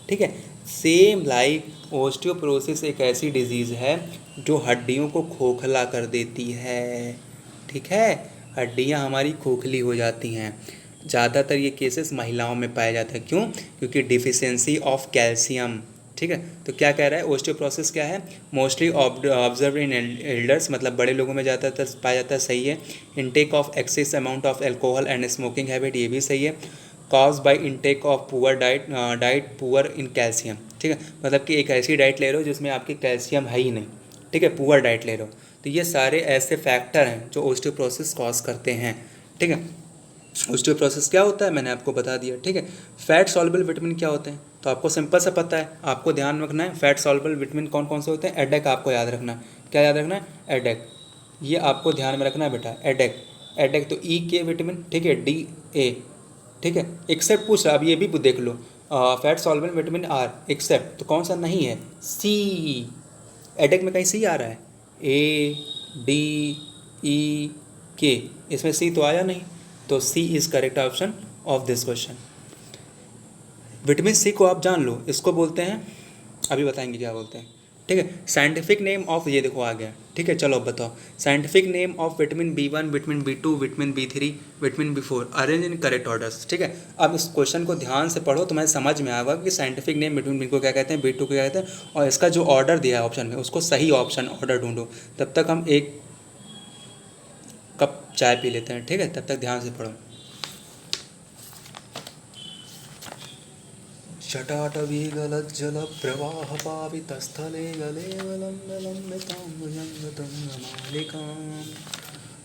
[SPEAKER 1] ठीक है। सेम लाइक ओस्टियोपोरोसिस एक ऐसी डिजीज़ है जो हड्डियों को खोखला कर देती है, ठीक है। हड्डियाँ हमारी खोखली हो जाती हैं। ज़्यादातर ये केसेस महिलाओं में पाए जाते हैं, क्यों, क्योंकि डिफिशियंसी ऑफ कैल्शियम, ठीक है। तो क्या कह रहा है, ओस्टियोप्रोसिस क्या है, मोस्टली ऑब्जर्व इन एल्डर्स, मतलब बड़े लोगों में ज़्यादातर पाया जाता है, सही है। Intake of excess amount of alcohol and smoking habit, ये भी सही है। Cause by intake of poor diet poor in calcium, ठीक है, मतलब कि एक ऐसी डाइट ले रहे हो जिसमें आपकी कैल्शियम है ही नहीं, ठीक है, पुअर डाइट ले रहे हो। तो ये सारे ऐसे फैक्टर हैं जो ओस्टियोप्रोसिस कॉज करते हैं, ठीक है। ओस्टियोप्रोसिस क्या होता है मैंने आपको बता दिया, ठीक है। फैट सॉल्युबल विटामिन क्या होते हैं, तो आपको सिंपल सा पता है, आपको ध्यान रखना है फैट सॉल्युबल विटामिन कौन कौन से होते हैं। एडेक आपको याद रखना है, क्या याद रखना है, एडेक, ये आपको ध्यान में रखना है बेटा, एडेक, एडेक तो ई के विटामिन, ठीक है, डी ए, ठीक है। एक्सेप्ट पूछ रहा, अब ये भी देख लो, fat soluble vitamin are, except तो कौन सा नहीं है, सी, एडेक में कहीं सी आ रहा है, ए डी ई के, इसमें सी तो आया नहीं, तो C is correct option of this question. Vitamin C को आप जान लो, इसको बोलते हैं, अभी बताएंगे क्या बोलते हैं, ठीक है। साइंटिफिक नेम ऑफ, ये देखो आ गया, ठीक है। चलो अब बताओ, scientific name of vitamin B1, vitamin B2, vitamin B3, vitamin B4, arrange in correct orders, ठीक है। अब इस क्वेश्चन को ध्यान से पढ़ो, तुम्हें समझ में आएगा कि साइंटिफिक नेम विटामिन बी को क्या कहते हैं, B2 को क्या कहते हैं, और इसका जो ऑर्डर दिया है ऑप्शन में उसको सही ऑप्शन ऑर्डर ढूंढो। तब तक हम एक कप चाय पी लेते हैं, ठीक है, तब तक ध्यान से पढ़ो। शटाटवीगलज्जलप्रवाहपावितस्थले गलेवलम्बलम्बिताम्बुजङ्गतुङ्गमालिकां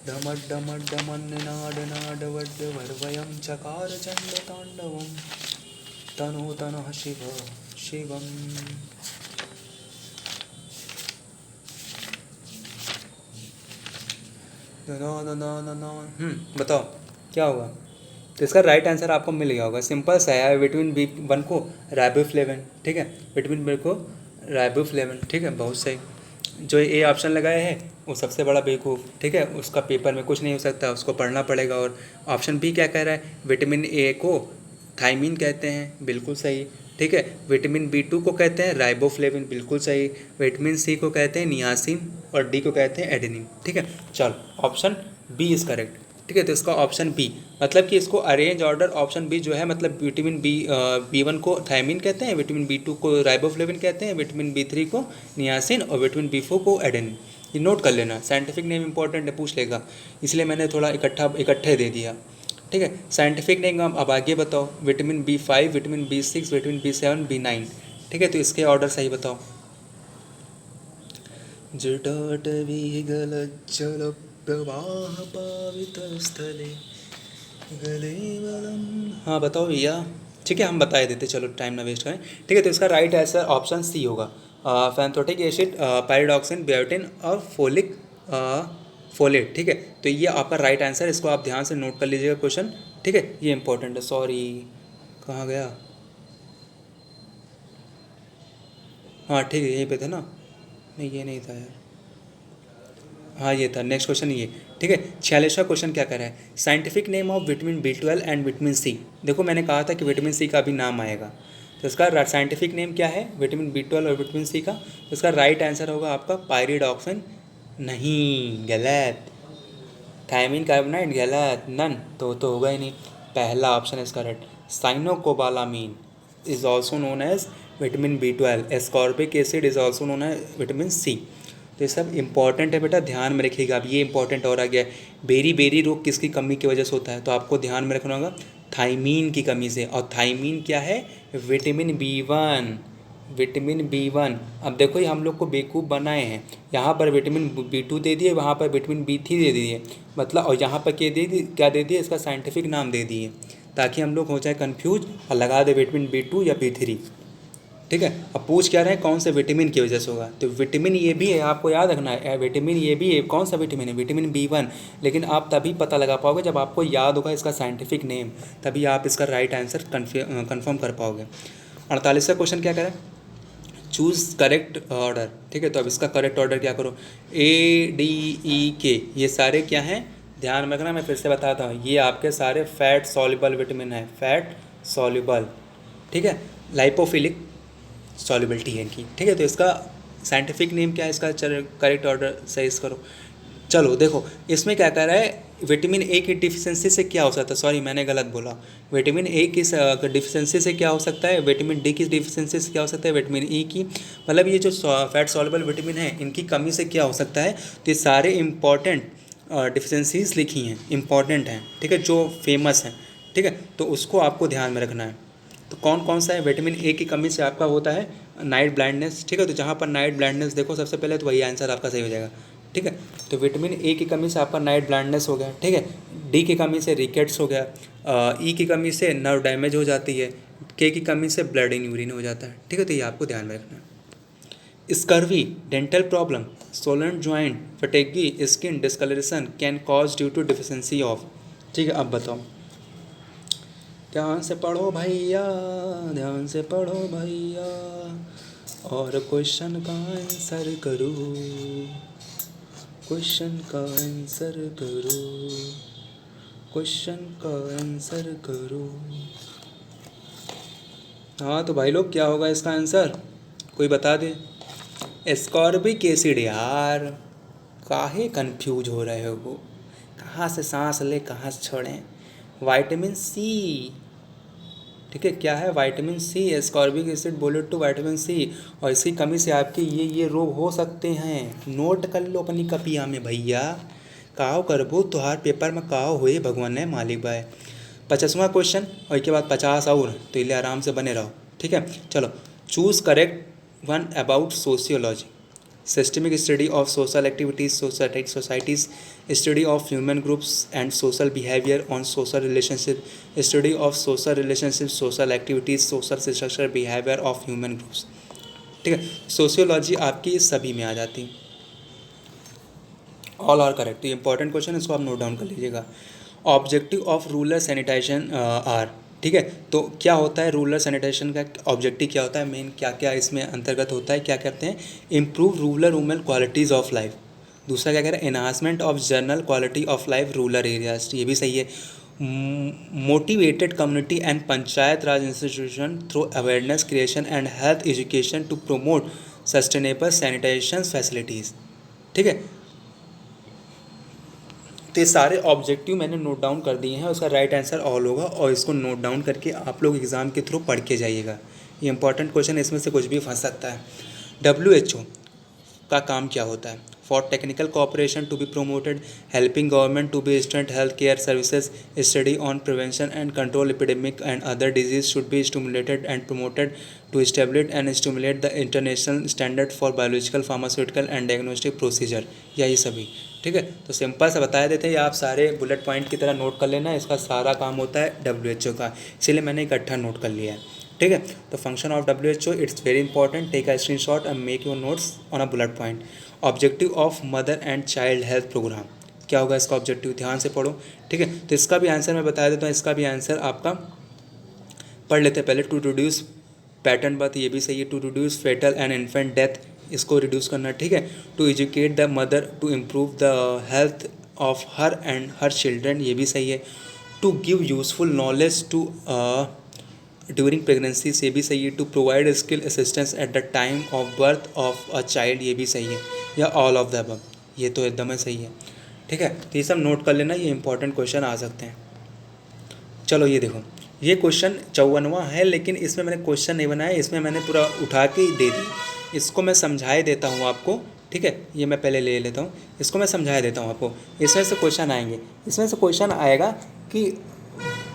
[SPEAKER 1] डमड्डमड्डमन्निनाडनाडवड्डवर्वयं चकार चण्डताण्डवं तनोतनः शिव शिवम्। बताओ क्या होगा, तो इसका राइट आंसर आपको मिल गया होगा, सिंपल सा है, विटामिन B1 को राइबोफ्लेविन, ठीक है, विटामिन बी को राइबोफ्लेविन, ठीक है, बहुत सही। जो ए ऑप्शन लगाया है वो सबसे बड़ा बेवकूफ़, ठीक है, उसका पेपर में कुछ नहीं हो सकता, उसको पढ़ना पड़ेगा। और ऑप्शन बी क्या कह रहा है, विटामिन ए को थाइमिन कहते हैं, बिल्कुल सही, ठीक है। विटामिन B2 को कहते हैं राइबोफ्लेविन, बिल्कुल सही। विटामिन सी को कहते हैं नियासिन और डी को कहते हैं एडेनिन, ठीक है। चलो ऑप्शन बी इज़ करेक्ट, ठीक है। तो इसका ऑप्शन बी, मतलब कि इसको अरेंज ऑर्डर ऑप्शन बी जो है, मतलब विटामिन B1 को थायमिन कहते हैं, विटामिन B2 को राइबोफ्लेविन कहते हैं, विटामिन B3 को नियासिन और विटामिन B4 को एडेनिन। ये नोट कर लेना, साइंटिफिक नेम इंपॉर्टेंट है, पूछ लेगा, इसलिए मैंने थोड़ा इकट्ठे दे दिया, ठीक है। साइंटिफिक नेम अब आगे बताओ, vitamin B5, vitamin B6, vitamin B7, B9, ठीक है। तो इसके ऑर्डर सही बताओ। जटाटवीगलज्जलप्रवाहपावितस्थले गलेवलम, हाँ बताओ भैया, ठीक है, हम बता देते, चलो टाइम ना वेस्ट करें, ठीक है। तो इसका राइट आंसर ऑप्शन सी होगा, फैंथोटिक एसिड, पायरिडॉक्सिन, बायोटिन और फोलेट, ठीक है। तो ये आपका राइट आंसर, इसको आप ध्यान से नोट कर लीजिएगा क्वेश्चन, ठीक है, ये इंपॉर्टेंट है। सॉरी कहाँ गया, हाँ ठीक है यहीं पे थे ना, नहीं ये नहीं था यार, हाँ ये था नेक्स्ट क्वेश्चन ये, ठीक है। 46वां क्वेश्चन क्या कर रहा है, scientific name of vitamin B12 and vitamin C. देखो मैंने कहा था कि विटामिन सी का भी नाम आएगा, तो इसका साइंटिफिक नेम क्या है विटामिन B12 और विटामिन सी का, तो इसका राइट आंसर होगा आपका पायरिडॉक्सिन। नहीं, गलत। थायमिन कार्बोनाइट, गलत, नन, तो होगा ही नहीं। पहला ऑप्शन है इसका right. Cyanocobalamin is also known as vitamin B12, ascorbic acid is also known as vitamin C. तो ये सब इंपॉर्टेंट है बेटा, ध्यान में रखिएगा। अब ये इंपॉर्टेंट और आ गया है, बेरी बेरी रोग किसकी कमी की वजह से होता है, तो आपको ध्यान में रखना होगा थाइमीन की कमी से। और थाइमीन क्या है, विटामिन B1, विटामिन B1। अब देखो ये हम लोग को बेवकूफ़ बनाए हैं, यहाँ पर विटामिन B2 दे दिए, वहाँ पर विटामिन B3 दे दिए, मतलब और यहाँ पर क्या दे दिए, इसका साइंटिफिक नाम दे दिए, ताकि हम लोग हो जाए कंफ्यूज और लगा दे विटामिन B2 या B3। ठीक है। अब पूछ क्या रहे हैं, कौन से विटामिन की वजह से होगा, तो विटामिन ये भी है, आपको याद रखना है, विटामिन ये भी है। कौन सा विटामिन है, विटामिन B1। लेकिन आप तभी पता लगा पाओगे जब आपको याद होगा इसका साइंटिफिक नेम, तभी आप इसका राइट आंसर कन्फर्म कर पाओगे। 48वां क्वेश्चन क्या करें, चूज़ करेक्ट ऑर्डर। ठीक है, तो अब इसका करेक्ट ऑर्डर क्या करो, ADEK, ये सारे क्या हैं, ध्यान में रखना, मैं फिर से बताता हूँ, ये आपके सारे फैट सॉल्युबल विटामिन है, फैट सॉल्युबल। ठीक है, लाइपोफिलिक सॉल्युबिलिटी है इनकी। ठीक है, तो इसका साइंटिफिक नेम क्या है, इसका करेक्ट ऑर्डर सही करो। चलो देखो इसमें क्या कर रहा है, विटामिन ए की डिफिशिएंसी से क्या हो सकता है, सॉरी मैंने गलत बोला, विटामिन ए की डिफिशिएंसी से क्या हो सकता है, विटामिन डी की डिफिशिएंसी से क्या हो सकता है, विटामिन ई की, मतलब ये जो फैट सॉल्युबल विटामिन है इनकी कमी से क्या हो सकता है। तो ये सारे इंपॉर्टेंट डिफिशिएंसीज लिखी हैं, इंपॉर्टेंट हैं, ठीक है, जो फेमस हैं। ठीक है, तो उसको आपको ध्यान में रखना है। तो कौन कौन सा है, विटामिन ए की कमी से आपका होता है नाइट ब्लाइंडनेस। ठीक है, तो जहाँ पर नाइट ब्लाइंडनेस देखो सबसे पहले, तो वही आंसर आपका सही हो जाएगा। ठीक है, तो विटामिन ए की कमी से आपका नाइट ब्लाइंडनेस हो गया। ठीक है, डी की कमी से रिकेट्स हो गया, ई की कमी से नर्व डैमेज हो जाती है, के की कमी से ब्लड इन यूरिन हो जाता है। ठीक है, तो ये आपको ध्यान में रखना है। Scurvy, dental problem, swollen joint, fatigue, skin discolouration can cause due to deficiency of. ठीक है, अब बताओ, ध्यान से पढ़ो भैया, ध्यान से पढ़ो भैया, और क्वेश्चन का आंसर करो, क्वेश्चन का आंसर करो, क्वेश्चन का आंसर करो। हाँ तो भाई लोग, क्या होगा इसका आंसर, कोई बता दे। एस्कॉर्बिक एसिड यार, काहे कंफ्यूज हो रहे हो, कहाँ से सांस ले कहाँ से छोड़ें, विटामिन सी। ठीक है, क्या है, विटामिन सी, एस्कॉर्बिक एसिड बोले टू विटामिन सी, और इसकी कमी से आपके ये रोग हो सकते हैं। नोट कर लो अपनी कपिया में भैया, काव करबो तुहार पेपर में काव हुए भगवान है मालिक भाई। 50वां क्वेश्चन और इसके बाद 50 और, तो इसलिए आराम से बने रहो। ठीक है, चलो, choose correct one about sociology. Systemic study of social activities, societies, study of human groups and social behavior on social relationship, study of social relationships, social activities, social structure, behavior of human groups। ठीक है, sociology आपकी सभी में आ जाती है, all are correct. ये important question, इसको आप नोट डाउन कर लीजिएगा। Objective of rural sanitisation are. ठीक है, तो क्या होता है रूरल सैनिटेशन का ऑब्जेक्टिव, क्या होता है मेन, क्या क्या इसमें अंतर्गत होता है, क्या कहते हैं, improve rural women qualities of life. दूसरा क्या कह रहा है, enhancement of general quality of life rural areas, ये भी सही है। Motivated community and panchayat raj institution through awareness creation and health education to promote sustainable sanitation facilities. ठीक है, तो ये सारे ऑब्जेक्टिव मैंने नोट डाउन कर दिए हैं, उसका राइट आंसर ऑल होगा, और इसको नोट डाउन करके आप लोग एग्ज़ाम के थ्रू पढ़ के जाइएगा। ये इंपॉर्टेंट क्वेश्चन है, इसमें से कुछ भी फंस सकता है। WHO का काम क्या होता है, for technical cooperation to be promoted, helping government to be student health care services, study on prevention and control epidemic and other disease should be stimulated and promoted to establish and stimulate the international standard for biological pharmaceutical and diagnostic procedure, या ये सभी। ठीक है, तो simple सा बता देते हैं, आप सारे बुलेट पॉइंट की तरह नोट कर लेना, इसका सारा काम होता है WHO का, इसीलिए मैंने इकट्ठा नोट कर लिया है। ठीक है, तो function of WHO, it's very important, take a screenshot and make your notes on a bullet point. Objective of mother and child health programme, क्या होगा इसका ऑब्जेक्टिव, ध्यान से पढ़ो। ठीक है, तो इसका भी आंसर मैं बता देता हूँ, इसका भी आंसर आपका पढ़ लेते हैं पहले। टू रिड्यूस पैटर्न बर्थ, ये भी सही है, to reduce foetal and infant death, इसको रिड्यूस करना। ठीक है, to educate the mother to improve the health of her and her children, ये भी सही है। To give useful knowledge to during pregnancy, ये भी सही है। To provide skill assistance at the time of birth of a child, ये भी सही है। या ऑल ऑफ द अबव, ये तो एकदम ही सही है। ठीक है, तो ये सब नोट कर लेना, ये इंपॉर्टेंट क्वेश्चन आ सकते हैं। चलो ये देखो, ये क्वेश्चन 54वां है, लेकिन इसमें मैंने क्वेश्चन नहीं बनाया, इसमें मैंने पूरा उठा के ही दे दी। इसको मैं समझाए देता हूँ आपको। ठीक है, ये मैं पहले ले लेता हूँ, इसको मैं समझाए देता हूँ आपको। इसमें से क्वेश्चन आएंगे, इसमें से क्वेश्चन आएगा कि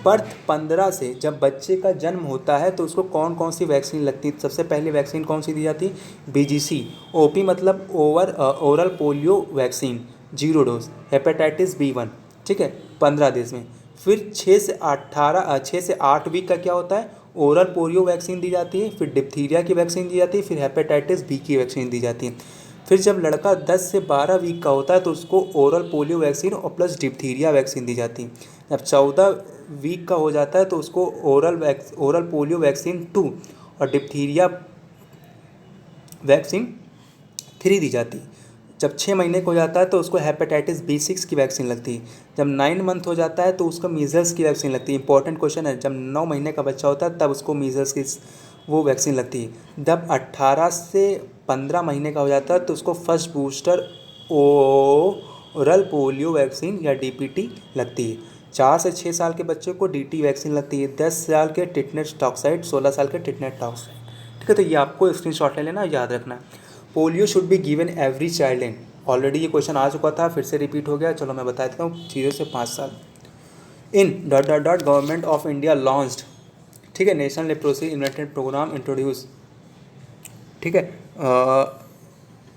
[SPEAKER 1] बर्थ 15 से जब बच्चे का जन्म होता है तो उसको कौन कौन सी वैक्सीन लगती है। सबसे पहली वैक्सीन कौन सी दी जाती है? BGC। OP मतलब oral polio vaccine 0 dose, hepatitis B1। ठीक है, 15 देश में। फिर 6 से 8 वीक का क्या होता है? ओरल पोलियो वैक्सीन दी जाती है। फिर डिप्थीरिया की वैक्सीन दी जाती है। फिर हेपेटाइटिस B की वैक्सीन दी जाती है। फिर जब लड़का 10 से 12 वीक का होता है तो उसको ओरल पोलियो वैक्सीन और प्लस डिप्थीरिया वैक्सीन दी जाती है। जब 14 वीक का हो जाता है तो उसको ओरल पोलियो वैक्सीन 2 और डिप्थीरिया वैक्सीन 3 दी जाती है। जब 6 महीने का हो जाता है तो उसको हेपेटाइटिस B6 की वैक्सीन लगती है। जब 9 मंथ हो जाता है तो उसको मीज़ल्स की वैक्सीन लगती है। इंपॉर्टेंट क्वेश्चन है, जब 9 महीने का बच्चा होता है तब उसको मीज़ल्स की वो वैक्सीन लगती है। जब 18 से 15 महीने का हो जाता है तो उसको first booster oral polio vaccine या DPT लगती है। 4 से 6 साल के बच्चे को DT वैक्सीन लगती है। 10 साल के टिटनेस टॉक्साइड, 16 साल के टिटनेस टॉक्साइड। ठीक है, तो ये आपको स्क्रीनशॉट ले लेना, याद रखना। Polio should be given every child in, already ये क्वेश्चन आ चुका था, फिर से रिपीट हो गया। चलो मैं बता देता हूँ, 0 से 5 साल। In government of India launched, ठीक है, national leprosy invented programme introduce, ठीक है,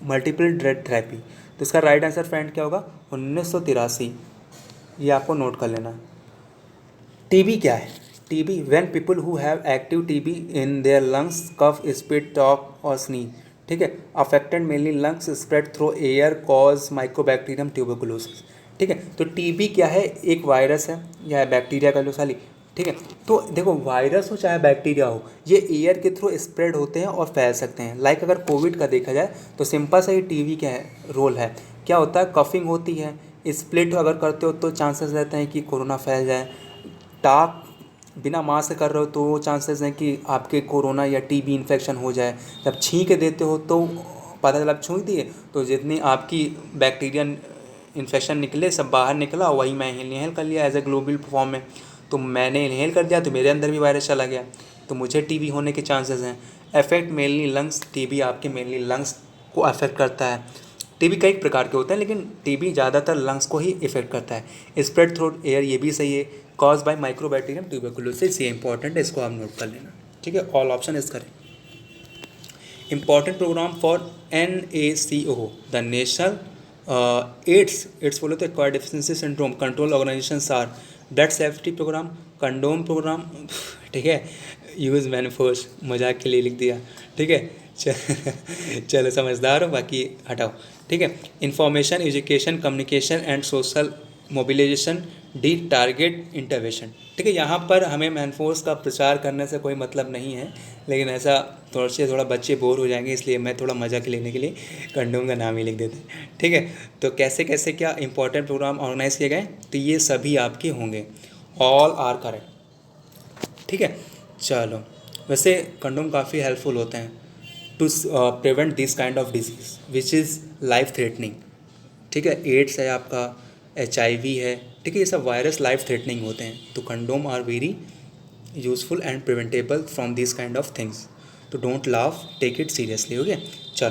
[SPEAKER 1] मल्टीपल ड्रग थेरेपी। तो इसका राइट आंसर फ्रेंड क्या होगा? 1983। ये आपको नोट कर लेना। टीबी क्या है? TB when people who have active TB in their lungs cough spit talk or sneeze. ठीक है, affected mainly lungs spread through air cause mycobacterium tuberculosis. ठीक है, तो टीबी क्या है? एक वायरस है या बैक्टीरिया का लो साली। ठीक है, तो देखो वायरस हो चाहे बैक्टीरिया हो, ये एयर के थ्रू स्प्रेड होते हैं और फैल सकते हैं। लाइक अगर कोविड का देखा जाए तो सिंपल सा ही टीबी क्या है, रोल है। क्या होता है? कफिंग होती है, स्प्लिट अगर करते हो तो चांसेस रहते हैं कि कोरोना फैल जाए। टाक बिना मास्क कर रहे हो तो चांसेस हैं कि आपके कोरोना या टीबी इन्फेक्शन हो जाए। जब छींक देते हो तो पता चला आप छूक दिए तो जितनी आपकी बैक्टीरियन इन्फेक्शन निकले सब बाहर निकला, वही मैं इनहेल कर लिया एज ए ग्लोबल फॉर्म में। तो मैंने इनहेल कर दिया तो मेरे अंदर भी वायरस चला गया, तो मुझे टीबी होने के चांसेस हैं। अफेक्ट मेनली लंग्स, टीबी आपके मेनली लंग्स को अफेक्ट करता है। टीबी कई प्रकार के होते हैं लेकिन टीबी ज़्यादातर लंग्स को ही इफेक्ट करता है। स्प्रेड थ्रू एयर, ये भी सही है। कॉज बाय माइक्रोबैक्टीरियम ट्यूबरकुलोसिस, ये इंपॉर्टेंट है, इसको आप नोट कर लेना। ठीक है, ऑल ऑप्शन इस करें। Important programme for NACO, the national AIDS बोले तो acquired deficiency syndrome control organisation are blood safety programme, condom programme. ठीक है, यूज मैनिफोर्स, मजाक के लिए लिख दिया। ठीक है, चलो समझदार हो, बाकी हटाओ। ठीक है, information education communication and social mobilization the target intervention. ठीक है, यहाँ पर हमें मैनफोर्स का प्रचार करने से कोई मतलब नहीं है, लेकिन ऐसा थोड़ा बच्चे बोर हो जाएंगे इसलिए मैं थोड़ा मज़ाक लेने के लिए कंडोम का नाम ही लिख देते हैं। ठीक है, तो कैसे कैसे क्या इंपॉर्टेंट प्रोग्राम ऑर्गेनाइज किए गए, तो ये सभी आपके होंगे, ऑल आर करेक्ट। ठीक है, चलो वैसे कंडोम काफ़ी हेल्पफुल होते हैं to prevent this kind of disease which is life threatening. ठीक है, एड्स है आपका, HIV है। ठीक है, ये सब वायरस लाइफ थ्रेटनिंग होते हैं, तो condom are very useful and preventable from this kind of things. तो don't laugh, take it seriously. हो गया, चलो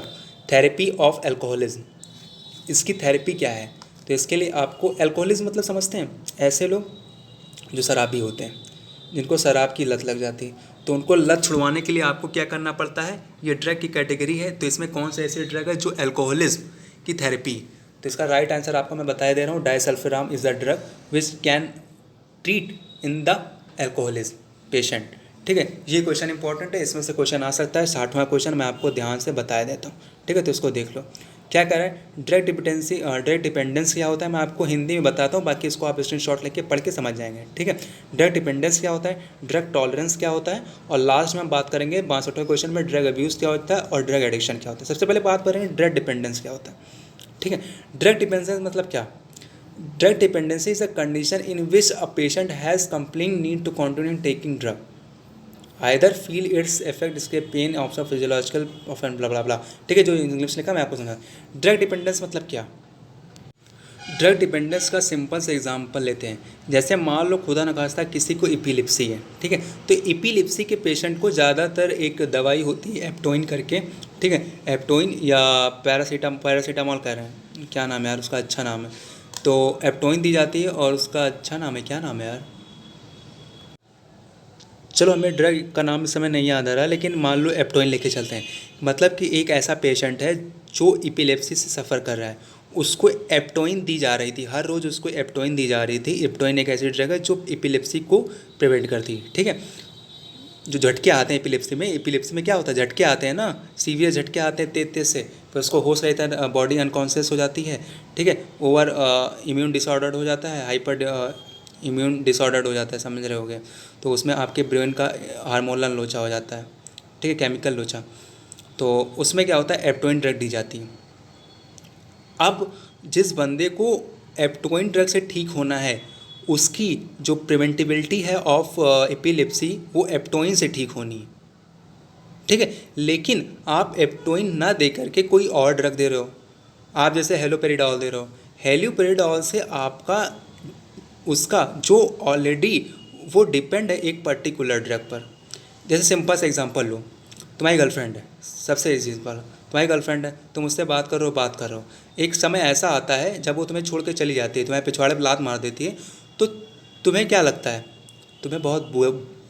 [SPEAKER 1] थेरेपी ऑफ एल्कोहलिज्म, इसकी थेरेपी क्या है? तो इसके लिए आपको एल्कोहलिज्म मतलब समझते हैं, ऐसे लोग जो शराबी होते हैं, जिनको शराब की लत लग जाती है, तो उनको लत छुड़वाने के लिए आपको क्या करना पड़ता है? ये ड्रग की कैटेगरी है, तो इसमें कौन से ऐसे ड्रग है जो एल्कोहलिज्म की थेरेपी। तो इसका राइट आंसर आपको मैं बता दे रहा हूँ, disulfiram is the drug which can treat in the alcoholism patient. ठीक है, ये क्वेश्चन इंपॉर्टेंट है, इसमें से क्वेश्चन आ सकता है। 60वां क्वेश्चन मैं आपको ध्यान से बता देता हूँ। ठीक है, तो इसको देख लो। क्या कह रहा है? ड्रग डिपेंडेंस क्या होता है, मैं आपको हिंदी में बताता हूँ, बाकी इसको आप स्क्रीनशॉट लेके पढ़ के समझ जाएंगे। ठीक है, ड्रग डिपेंडेंस क्या होता है, ड्रग टॉलरेंस क्या होता है, और लास्ट में हम बात करेंगे 62वें क्वेश्चन में ड्रग अब्यूज़ क्या होता है और ड्रग एडिक्शन क्या होता है। सबसे पहले बात करेंगे ड्रग डिपेंडेंस क्या होता है। ठीक है, ड्रग डिपेंडेंस मतलब क्या? Drug dependency is a condition in which a patient has complain need to continue taking drug, either feel its effect, इसके pain of physiological of and blah blah blah. ठीक है, जो इंग्लिश लिखा मैं आपको समझा। ड्रग डिपेंडेंस मतलब क्या? ड्रग डिपेंडेंस का सिंपल से एग्जांपल लेते हैं। जैसे मान लो खुदा न खास्ता किसी को एपिलेप्सी है, ठीक है, तो एपिलेप्सी के पेशेंट को ज़्यादातर एक दवाई होती है एप्टोइन करके, ठीक है, एप्टोइन या पैरासीटामॉल कह रहे हैं, क्या नाम है यार उसका, अच्छा नाम है, तो एप्टोइन दी जाती है और उसका अच्छा नाम है, क्या नाम है यार, चलो हमें ड्रग का नाम इस समय नहीं याद आ रहा, लेकिन मान लो एप्टोइन लेके चलते हैं। मतलब कि एक ऐसा पेशेंट है जो एपिलेप्सी से सफ़र कर रहा है, उसको एप्टोइन दी जा रही थी, हर रोज़ उसको एप्टोइन दी जा रही थी। एप्टोइन एक ऐसी ड्रग है जो एपिलेप्सी को प्रिवेंट करती है, ठीक है। जो झटके आते हैं एपिलेप्सी में क्या होता है, झटके आते हैं ना, सीवियर झटके आते हैं तेज तेज से, फिर उसको होश रहता है, बॉडी अनकॉन्शियस हो जाती है, ठीक है, ओवर इम्यून डिसऑर्डर हो जाता है, हाइपर इम्यून डिसऑर्डर हो जाता है, समझ रहे होगे, तो उसमें आपके ब्रेन का हार्मोनल लोचा हो जाता है, ठीक है, केमिकल लोचा, तो उसमें क्या होता है, एप्टोइन ड्रग दी जाती है। अब जिस बंदे को एप्टोइन ड्रग से ठीक होना है, उसकी जो प्रिवेंटिबिलिटी है ऑफ एपिलेप्सी वो एप्टोइन से ठीक होनी है, ठीक है। लेकिन आप एप्टोइन ना दे करके कोई और ड्रग दे रहे हो, आप जैसे हेलोपेरिडॉल दे रहे हो, हेलोपेरिडॉल से आपका उसका जो ऑलरेडी वो डिपेंड है एक पर्टिकुलर ड्रग पर। जैसे सिंपल सा एग्जांपल लो, तुम्हारी गर्लफ्रेंड है, सबसे इजी बात, तुम्हारी गर्लफ्रेंड है, तुम उससे बात कर रहे हो, एक समय ऐसा आता है जब वो तुम्हें छोड़ के चली जाती है, तुम्हारे पिछवाड़े पर लात मार देती है, तो तुम्हें क्या लगता है, तुम्हें बहुत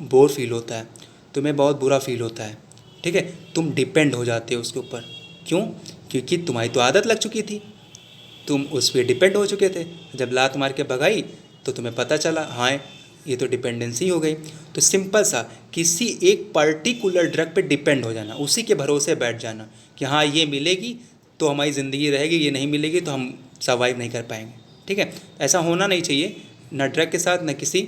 [SPEAKER 1] बोर फील होता है, तुम्हें बहुत बुरा फील होता है, ठीक है, तुम डिपेंड हो जाते हो उसके ऊपर। क्यों? क्योंकि तुम्हारी तो आदत लग चुकी थी, तुम उस पर डिपेंड हो चुके थे, जब लात मार के भगाई तो तुम्हें पता चला हाँ ये तो डिपेंडेंसी हो गई। तो सिंपल सा किसी एक पर्टिकुलर ड्रग पे डिपेंड हो जाना, उसी के भरोसे बैठ जाना कि हाँ ये मिलेगी तो हमारी ज़िंदगी रहेगी, ये नहीं मिलेगी तो हम सर्वाइव नहीं कर पाएंगे, ठीक है। ऐसा होना नहीं चाहिए, न ड्रग के साथ न किसी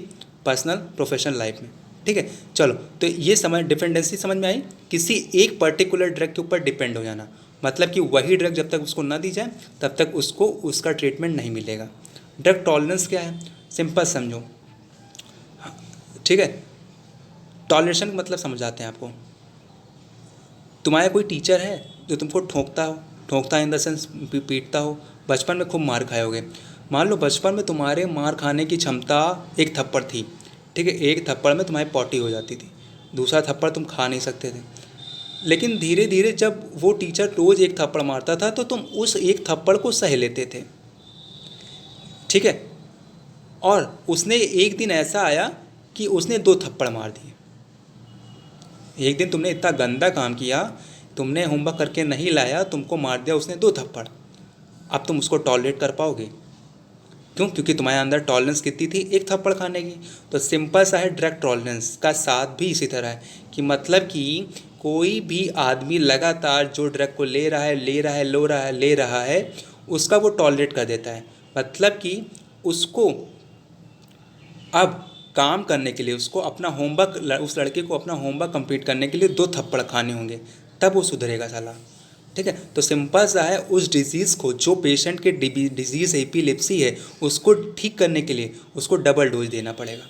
[SPEAKER 1] पर्सनल प्रोफेशनल लाइफ में, ठीक है। चलो तो ये समझ, डिपेंडेंसी समझ में आई, किसी एक पर्टिकुलर ड्रग के ऊपर डिपेंड हो जाना, मतलब कि वही ड्रग जब तक उसको ना दी जाए तब तक उसको उसका ट्रीटमेंट नहीं मिलेगा। ड्रग टॉलरेंस क्या है, सिंपल समझो, ठीक है। टॉलरेशन का मतलब समझाते हैं आपको। तुम्हारा कोई टीचर है जो तुमको ठोकता है इन द सेंस पीटता हो, बचपन में खूब मार खाए होगे, मान लो बचपन में तुम्हारे मार खाने की क्षमता एक थप्पड़ थी, ठीक है, एक थप्पड़ में तुम्हारी पॉटी हो जाती थी, दूसरा थप्पड़ तुम खा नहीं सकते थे। लेकिन धीरे धीरे जब वो टीचर रोज़ एक थप्पड़ मारता था तो तुम उस एक थप्पड़ को सह लेते थे, ठीक है। और उसने एक दिन ऐसा आया कि उसने 2 थप्पड़ मार दिए। एक दिन तुमने इतना गंदा काम किया, तुमने होमवर्क करके नहीं लाया, तुमको मार दिया उसने 2 थप्पड़। अब तुम उसको टॉलरेट कर पाओगे? क्यों? क्योंकि तुम्हारे अंदर टॉलरेंस कितनी थी, एक थप्पड़ खाने की। तो सिंपल सा है, ड्रग टॉलरेंस का साथ भी इसी तरह है कि मतलब कि कोई भी आदमी लगातार जो ड्रग को ले रहा है उसका वो टॉलरेट कर देता है। मतलब कि उसको अब काम करने के लिए, उसको अपना होमवर्क, उस लड़के को अपना होमवर्क कंप्लीट करने के लिए 2 थप्पड़ खाने होंगे, तब वो सुधरेगा साला, ठीक है। तो सिंपल सा है, उस डिज़ीज़ को, जो पेशेंट के डिज़ीज़ एपिलेप्सी है उसको ठीक करने के लिए उसको डबल डोज देना पड़ेगा,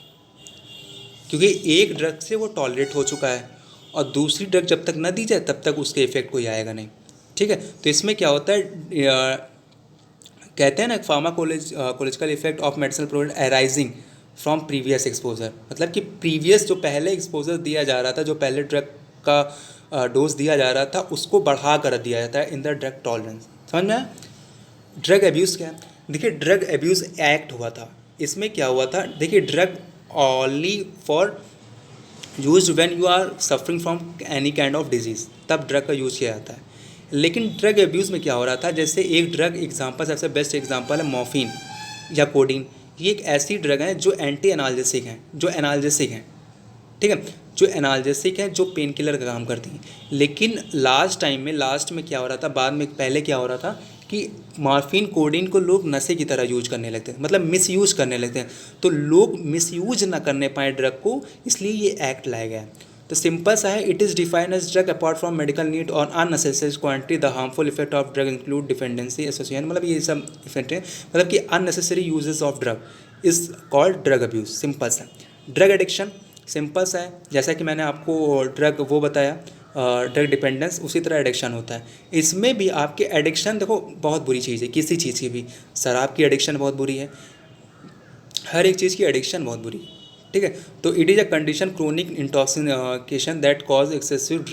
[SPEAKER 1] क्योंकि एक ड्रग से वो टॉलरेट हो चुका है और दूसरी ड्रग जब तक न दी जाए तब तक उसके इफेक्ट कोई आएगा नहीं, ठीक है। तो इसमें क्या होता है, कहते हैं ना pharmacological effect of medicinal product arising from previous exposure, मतलब कि प्रीवियस जो पहले एक्सपोजर दिया जा रहा था, जो पहले ड्रग का डोज दिया जा रहा था उसको बढ़ा कर दिया जाता है इन द ड्रग टॉलरेंस। समझ में आया? ड्रग एब्यूज़ क्या है? देखिए ड्रग एब्यूज़ एक्ट हुआ था, इसमें क्या हुआ था, देखिए drug only for use when you are suffering from any kind of disease, तब ड्रग का यूज़ किया जाता है। लेकिन ड्रग एब्यूज़ में क्या हो रहा था, जैसे एक ड्रग एग्जांपल, सबसे बेस्ट एग्जांपल है मॉर्फिन या कोडीन। ये एक ऐसी ड्रग है जो एंटी एनाल्जेसिक हैं, ठीक है, जो एनाल्जेसिक है, जो पेन किलर का काम करती हैं। लेकिन लास्ट में क्या हो रहा था, पहले क्या हो रहा था कि मॉर्फिन कोडीन को लोग नशे की तरह यूज करने लगते हैं, मतलब मिसयूज करने लगते हैं। तो लोग मिसयूज ना करने पाए ड्रग को, इसलिए ये एक्ट लाया गया। तो सिंपल सा है, it is defined as drug apart from medical need और unnecessary quantity. The harmful effect of drug include dependency association, मतलब ये सब इफेक्ट है, मतलब कि unnecessary uses of drug is called drug abuse. Simple सा ड्रग एडिक्शन, सिंपल सा है, जैसा कि मैंने आपको ड्रग वो बताया ड्रग डिपेंडेंस, उसी तरह एडिक्शन होता है। इसमें भी आपके एडिक्शन देखो बहुत बुरी चीज़ है, किसी चीज़ की भी, शराब की एडिक्शन बहुत बुरी है, हर एक चीज़ की एडिक्शन बहुत बुरी है, ठीक है। तो it is a condition chronic intoxication that cause excessive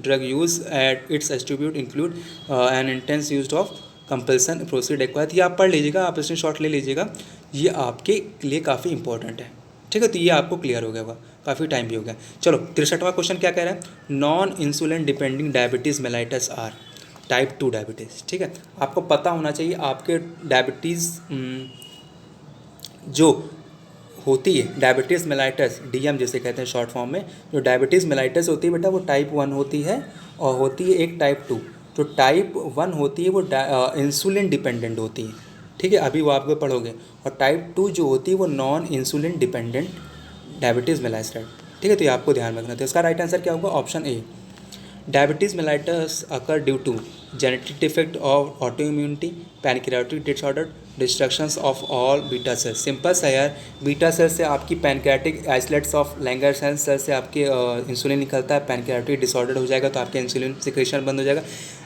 [SPEAKER 1] drug use at its attribute include N intense use of compulsion proceed acquired. ये आप पढ़ लीजिएगा, आप इसमें शॉर्ट ले लीजिएगा, ये आपके लिए काफ़ी इंपॉर्टेंट है, ठीक है। तो ये आपको क्लियर हो गया होगा, काफ़ी टाइम भी हो गया। चलो 63वां क्वेश्चन क्या कह रहा है, non insulin depending diabetes mellitus or type 2 diabetes, ठीक है। आपको पता होना चाहिए आपके डायबिटीज़ जो होती है डायबिटीज़ मेलाइटस, डीएम जिसे कहते हैं शॉर्ट फॉर्म में, जो डायबिटीज़ मेलाइटस होती है बेटा वो टाइप 1 होती है और होती है एक टाइप 2। जो टाइप 1 होती है वो इंसुलिन डिपेंडेंट होती है, ठीक है, अभी वो आपको पढ़ोगे। और टाइप 2 जो होती है वो non insulin dependent diabetes mellitus, ठीक है। तो ये आपको ध्यान रखना। तो इसका राइट आंसर क्या होगा, option A. Diabetes mellitus occur due to genetic defect of auto immunity, pancreatic disorder, destructions of all beta cells. Simple सा यार, बीटा सेल से आपकी pancreatic isolates of Langer cell से आपके इंसुलिन निकलता है, पैनक्रियाटिक डिसऑर्डर हो जाएगा तो आपके इंसुलिन सिक्रेशन बंद हो जाएगा।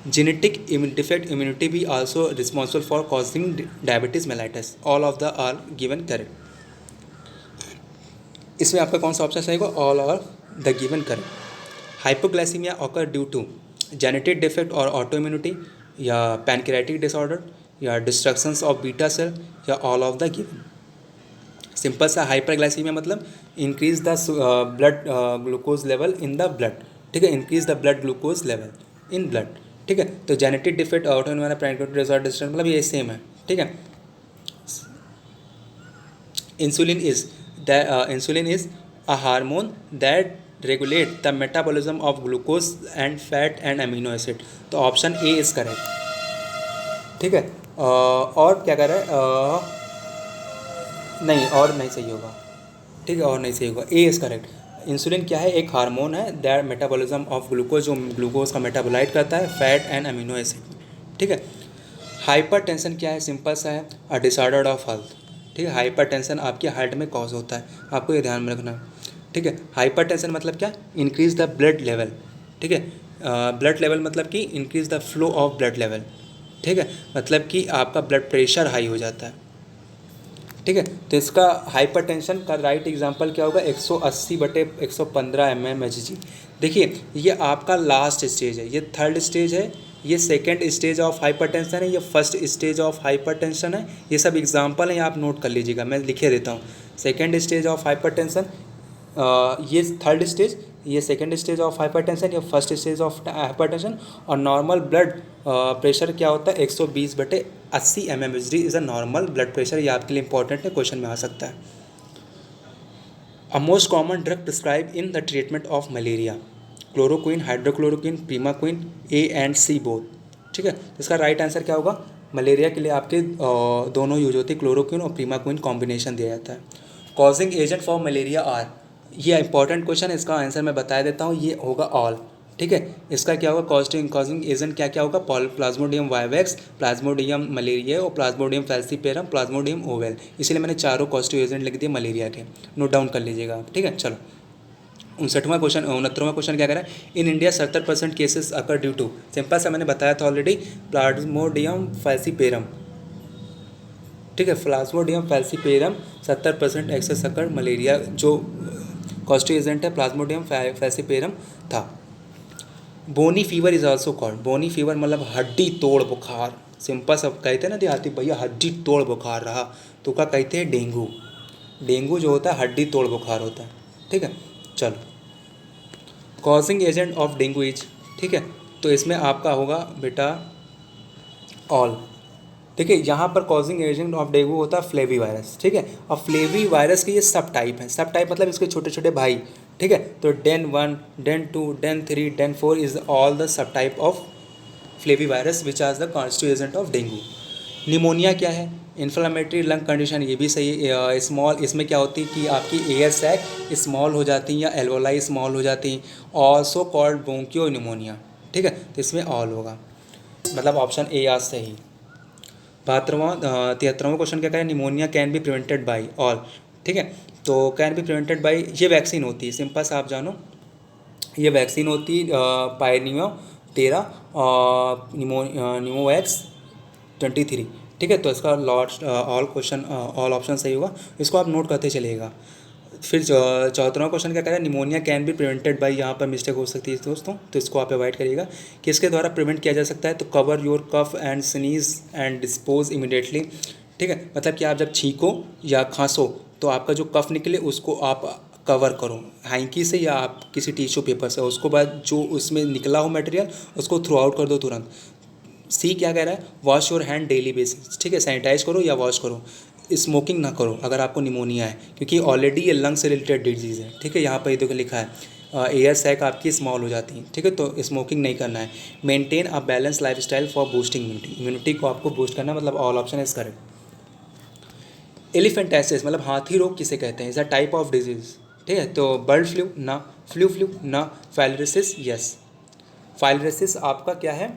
[SPEAKER 1] जेनेटिक डिफेक्ट इम्यूनिटी भी also responsible for causing diabetes mellitus, all of the are given correct. इसमें आपका कौन सा ऑप्शन सही होगा, all are the given correct. Hypoglycemia occur due to genetic defect और ऑटो इम्यूनिटी, या पैनक्रियाटिक डिसऑर्डर, या डिस्ट्रक्शंस ऑफ बीटा सेल, या all of the given. Simple सा हाइपरग्लाइसीमिया मतलब increase the blood glucose level in the blood, ठीक है, increase the blood glucose level in blood, ठीक है। तो genetic defect auto immunity pancreatic disorder destruction मतलब ये सेम है, ठीक है। Insulin is a hormone that regulate the metabolism of glucose and fat and amino acid। तो ऑप्शन ए इज करेक्ट, ठीक है। और क्या कर रहा है, नहीं और नहीं सही होगा, ठीक है, और नहीं सही होगा, ए इज करेक्ट। इंसुलिन क्या है, एक हार्मोन है दैट मेटाबॉलिज्म ऑफ ग्लूकोज, जो ग्लूकोज का मेटाबोलाइट करता है, फैट एंड अमीनो एसिड, ठीक है। हाइपरटेंशन क्या है, सिंपल सा है, अ डिसऑर्डर ऑफ हेल्थ, ठीक है। हाइपरटेंशन आपके हार्ट में कॉज होता है, आपको ये ध्यान में रखना, ठीक है। हाइपरटेंशन मतलब क्या, इंक्रीज द ब्लड लेवल, ठीक है। ब्लड लेवल मतलब कि increase the flow of blood level, ठीक है, मतलब कि आपका ब्लड प्रेशर हाई हो जाता है, ठीक है। तो इसका हाइपरटेंशन का राइट एग्जांपल क्या होगा, 180/115 mmHg। देखिए ये आपका लास्ट स्टेज है, ये थर्ड स्टेज है, ये सेकेंड स्टेज ऑफ हाइपरटेंशन है, ये फर्स्ट स्टेज ऑफ हाइपरटेंशन है। ये सब एग्जांपल हैं, आप नोट कर लीजिएगा, मैं लिखे देता हूँ। सेकेंड स्टेज ऑफ हाइपरटेंशन, ये थर्ड स्टेज, ये सेकेंड स्टेज ऑफ हाइपरटेंशन, ये फर्स्ट स्टेज ऑफ हाइपरटेंशन। और नॉर्मल ब्लड प्रेशर क्या होता है, 120/80 mmHg is a normal blood pressure. ये आपके लिए इंपॉर्टेंट है, क्वेश्चन में आ सकता है। A most common drug prescribe in the treatment of malaria, chloroquine, hydroxychloroquine, primaquine, A and C both, ठीक है। इसका राइट आंसर क्या होगा, मलेरिया के लिए आपके दोनों यूज होते हैं, क्लोरोक्विन और प्रीमाक्विन कॉम्बिनेशन दिया जाता है। Causing agent for malaria are, ये इंपॉर्टेंट क्वेश्चन है, इसका आंसर मैं बता देता हूँ, ये होगा ऑल, ठीक है। इसका क्या होगा, कॉजिंग एजेंट क्या क्या होगा, प्लाज्मोडियम वाइवेक्स, प्लाज्मोडियम मलेरिया और प्लाज्मोडियम फैल्सीपेरम, प्लाज्मोडियम ओवेल। इसलिए मैंने चारों कॉस्टिव एजेंट लिख दिए मलेरिया के, नोट डाउन कर लीजिएगा आप, ठीक है। चलो 69वां क्वेश्चन, 69वां क्वेश्चन क्या कह रहा है, in India 70% cases occur due to, सिंपल सा मैंने बताया था ऑलरेडी, प्लाज्मोडियम फैल्सीपेरम, ठीक है। Plasmodium falciparum 70% excess occur malaria, जो कॉस्टिव एजेंट है प्लाज्मोडियम फैल्सीपेरम था। Bony fever is also called, bony fever मतलब हड्डी तोड़ बुखार, सिंपल सब कहते हैं ना देहाती, भैया हड्डी तोड़ बुखार रहा तो क्या कहते हैं, डेंगू। डेंगू जो होता है हड्डी तोड़ बुखार होता है, ठीक है। चलो causing agent of dengue is, ठीक है, तो इसमें आपका होगा बेटा ऑल, ठीक है। यहाँ पर कॉजिंग एजेंट ऑफ डेंगू होता है फ्लेवी वायरस, ठीक है। और फ्लेवी वायरस के ये सब टाइप हैं, सब टाइप मतलब इसके छोटे छोटे भाई, ठीक है। तो DEN 1, DEN 2, DEN 3, DEN 4 is all the sub type of flavi virus which are the constituent of dengue. Pneumonia क्या है? इन्फ्लामेटरी लंग कंडीशन, ये भी सही है। स्मॉल, इसमें क्या होती है कि आपकी एयर सैक स्मॉल हो जाती हैं या एल्वोलाई स्मॉल हो जाती हैं। ऑल्सो कॉल्ड ब्रोंकियो निमोनिया, ठीक है, तो इसमें ऑल होगा, मतलब ऑप्शन ए आज सही। 73वां क्वेश्चन क्या करें? Pneumonia can be prevented by all, ठीक है, तो कैन बी प्रिवेंटेड बाई, ये वैक्सीन होती है, सिंपल सा आप जानो, ये वैक्सीन होती है पायनियो 13 निमोवैक्स 23, ठीक है, तो इसका lot all question all option सही होगा, इसको आप नोट करते चलिएगा। फिर 74वां क्वेश्चन क्या कह रहा है? Pneumonia can be prevented by, यहाँ पर मिस्टेक हो सकती है दोस्तों, तो इसको आप अवॉइड करिएगा। किसके द्वारा प्रिवेंट किया जा सकता है? तो cover your cough and sneeze and dispose immediately, ठीक है, मतलब कि आप जब छींको या खांसो तो आपका जो कफ निकले उसको आप कवर करो हैंकी से या आप किसी टिश्यू पेपर से, उसको बाद जो उसमें निकला हो मटेरियल उसको थ्रू आउट कर दो तुरंत। सी क्या कह रहा है? Wash your hand daily basis, ठीक है, सैनिटाइज करो या वॉश करो। स्मोकिंग ना करो अगर आपको निमोनिया है, क्योंकि ऑलरेडी ये लंग से रिलेटेड डिजीज़ है, ठीक है, यहाँ पर ये देखो लिखा है एयर सैक आपकी स्मॉल हो जाती है, ठीक है, तो स्मोकिंग नहीं करना है। Maintain a balance life style for boosting immunity, immunity को आपको बूस्ट करना है, मतलब all option is correct. Elephantiasis मतलब हाथी रोग किसे कहते हैं? Is a type of disease, ठीक है, तो बर्ड फ्लू ना, फ्लू ना, फाइलरिसिस यस। फाइलरिसिस आपका क्या है?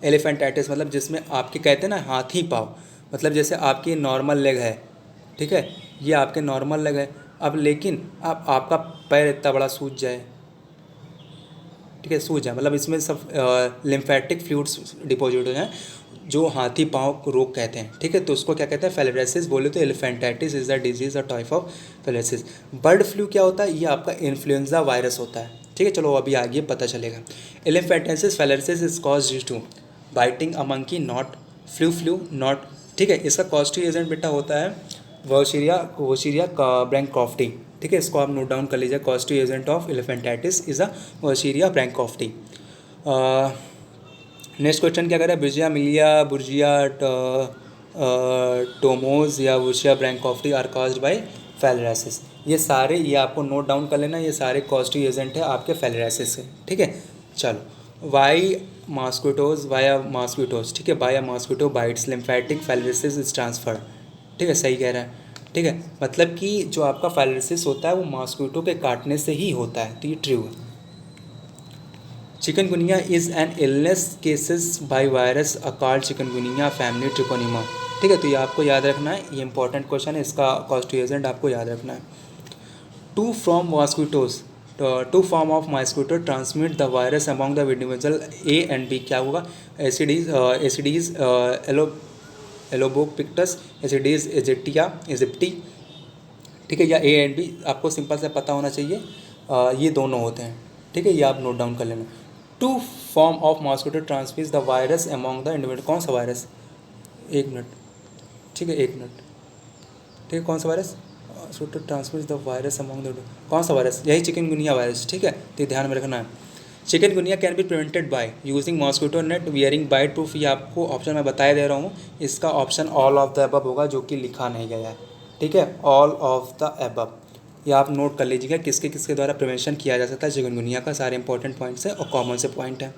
[SPEAKER 1] एलिफेंटाइटिस, मतलब जिसमें आपके कहते हैं ना हाथी पाँव, मतलब जैसे आपकी नॉर्मल लेग है, ठीक है, ये आपके नॉर्मल लेग है, अब लेकिन अब आपका पैर इतना बड़ा सूज जाए, ठीक है, सूज जाए, मतलब इसमें सब लिम्फेटिक फ्लूइड्स डिपॉजिट हो जाए, जो हाथी पाँव को रोग कहते हैं, ठीक है, तो उसको क्या कहते हैं? फेलरेसिस बोले तो elephantiasis is the disease a type of filariasis. Bird flu क्या होता है? ये आपका इन्फ्लुएंजा वायरस होता है, ठीक है, चलो अभी आगे पता चलेगा। Elephantiasis filariasis is cause due to biting a monkey not flu not, ठीक है, इसका कॉस्टिव एजेंट बेटा होता है वोशीरिया ब्रैंकॉफ्टी, ठीक है, इसको आप नोट डाउन कर लीजिए। Causative agent of elephantiasis is a Wuchereria bancrofti. Next question क्या कर रहा है? ब्रिजिया मिलिया बुर्जिया टोमोज या Wuchereria bancrofti are caused by filariasis, ये सारे, ये आपको नोट डाउन कर लेना, ये सारे कॉस्टिव एजेंट है आपके फेलरेसिस से, ठीक है। चलो, वाया मॉस्किटोज, ठीक है, via mosquito bites lymphatic filariasis is transfer, ठीक है, सही कह रहा है, ठीक है, मतलब कि जो आपका फेलरेसिस होता है वो मॉस्किटो के काटने से ही होता है, तो ये ट्रू है। Chikungunya is an illness cases by virus accord chikungunya family trichonema, ठीक है, तो ये आपको याद रखना है, ये इंपॉर्टेंट क्वेश्चन है, इसका कॉस्टिव एजेंट आपको याद रखना है। Two from mosquitoes, two form of mosquito transmit the virus among the individual A and B, क्या होगा? एसिडीज एलोबोपिक्टस, एसिडीज इजिप्टी, ठीक है, या ए एंड बी, आपको सिंपल से पता होना चाहिए, ये दोनों होते हैं, ठीक है, ये आप नोट डाउन कर लेना। Two form of mosquito transmit the virus among the individual, कौन सा वायरस? एक मिनट, ठीक है, एक मिनट, ठीक है, कौन सा virus? Mosquito transmit the virus among the, कौन सा वायरस? यही चिकनगुनिया वायरस, ठीक है, तो ध्यान में रखना है। Chikungunya can be prevented by using mosquito net wearing bite proof, ये आपको ऑप्शन मैं बताया दे रहा हूँ, इसका option all of the above होगा, जो कि लिखा नहीं गया है, ठीक है, ऑल ऑफ द अबव, ये आप नोट कर लीजिएगा किसके किसके द्वारा प्रिवेंशन किया जा सकता है चिकनगुनिया का, सारे इंपॉर्टेंट पॉइंट्स है और कॉमन से पॉइंट है।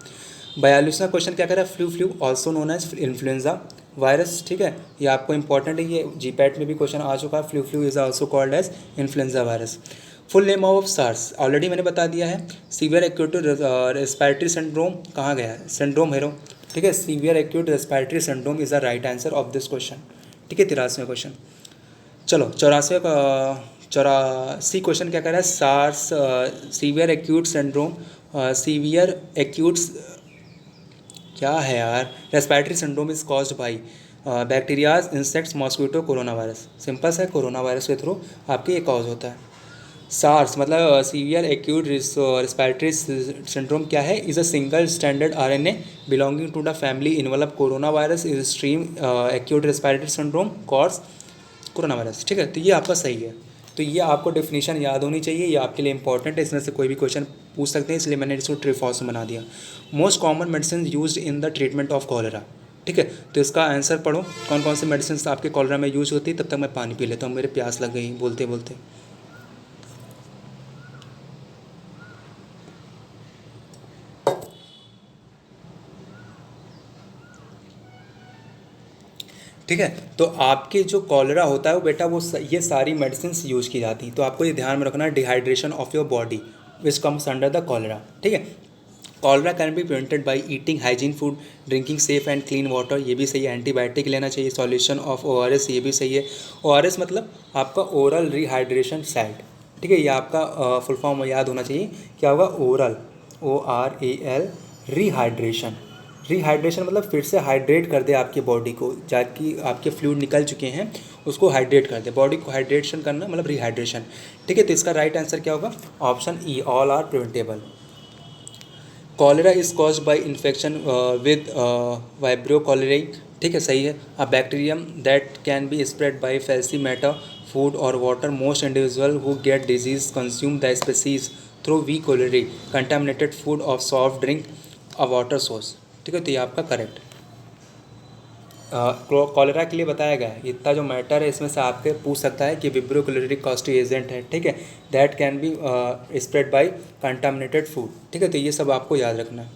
[SPEAKER 1] 42वां क्वेश्चन क्या कर रहा है? Flu also known as influenza virus, ठीक है, ये आपको इंपॉर्टेंट है, ये जीपैट में भी क्वेश्चन आ चुका है। Flu is also called as influenza virus. Full name of SARS already मैंने बता दिया है। सीवियर एक्यूट रेस्पिरेटरी सिंड्रोम कहाँ गया है? सिंड्रोम हेरो, ठीक है, severe acute respiratory syndrome is the right answer of this question, ठीक है। 83वां क्वेश्चन, चलो 84 क्वेश्चन क्या कर रहा है? SARS severe acute syndrome, severe acute क्या है यार? Respiratory syndrome is caused by bacterias insects mosquito corona virus, simple सा कोरोना वायरस के थ्रू आपके ये कॉज होता है। सार्स मतलब सीवियर एक्यूट रेस्पिरेटरी सिंड्रोम क्या है? Is a single standard RNA belonging to the family envelop corona virus is stream acute respiratory syndrome cause corona virus, ठीक है, तो ये आपका सही है। तो ये आपको डेफिनेशन याद होनी चाहिए, ये आपके लिए इंपॉर्टेंट है, इसमें से कोई भी क्वेश्चन पूछ सकते हैं, इसलिए मैंने इसको ट्रिफॉस में बना दिया। Most common medicine used in the treatment of cholera, ठीक है, तो इसका आंसर पढ़ो, कौन कौन सी मेडिसिन आपके कॉलरा में यूज होती है। तब तक मैं पानी पी लेता हूँ, मेरे प्यास लग गई बोलते बोलते। ठीक है। तो आपके जो कॉलरा होता है वो बेटा ये सारी मेडिसिन यूज़ की जाती हैं। तो आपको ये ध्यान में रखना है, dehydration of your body which comes under the cholera. ठीक है। Cholera can be prevented by eating hygiene food, drinking safe and clean water, ये भी सही है। एंटीबायोटिक लेना चाहिए, सॉल्यूशन ऑफ ORS, ये भी सही है। ORS मतलब आपका ओरल रिहाइड्रेशन सैल्ट। ठीक है, ये आपका फुल फॉर्म याद होना चाहिए, क्या होगा, ओरल, ORAL, रिहाइड्रेशन। रिहाइड्रेशन मतलब फिर से हाइड्रेट कर दे आपकी बॉडी को, जाकि आपके फ्लूइड निकल चुके हैं उसको हाइड्रेट कर दे, बॉडी को हाइड्रेशन करना मतलब रिहाइड्रेशन। ठीक है, तो इसका राइट आंसर क्या होगा, option E, all are preventable. Cholera is caused by infection with vibrio cholerae. ठीक है, सही है। A bacterium that can be spread by फैसी मैटर, फूड और water. Most individual who get disease consume the species through V cholerae, contaminated food of soft drink, a water source. ठीक है, तो ये आपका करेक्ट। कॉलेरा के लिए बताया गया है, इतना जो मैटर है इसमें से आपके पूछ सकता है कि विब्रियो कोलेरी कॉस्टिक एजेंट है। ठीक है, that can be spread by contaminated food. ठीक है, तो ये सब आपको याद रखना है।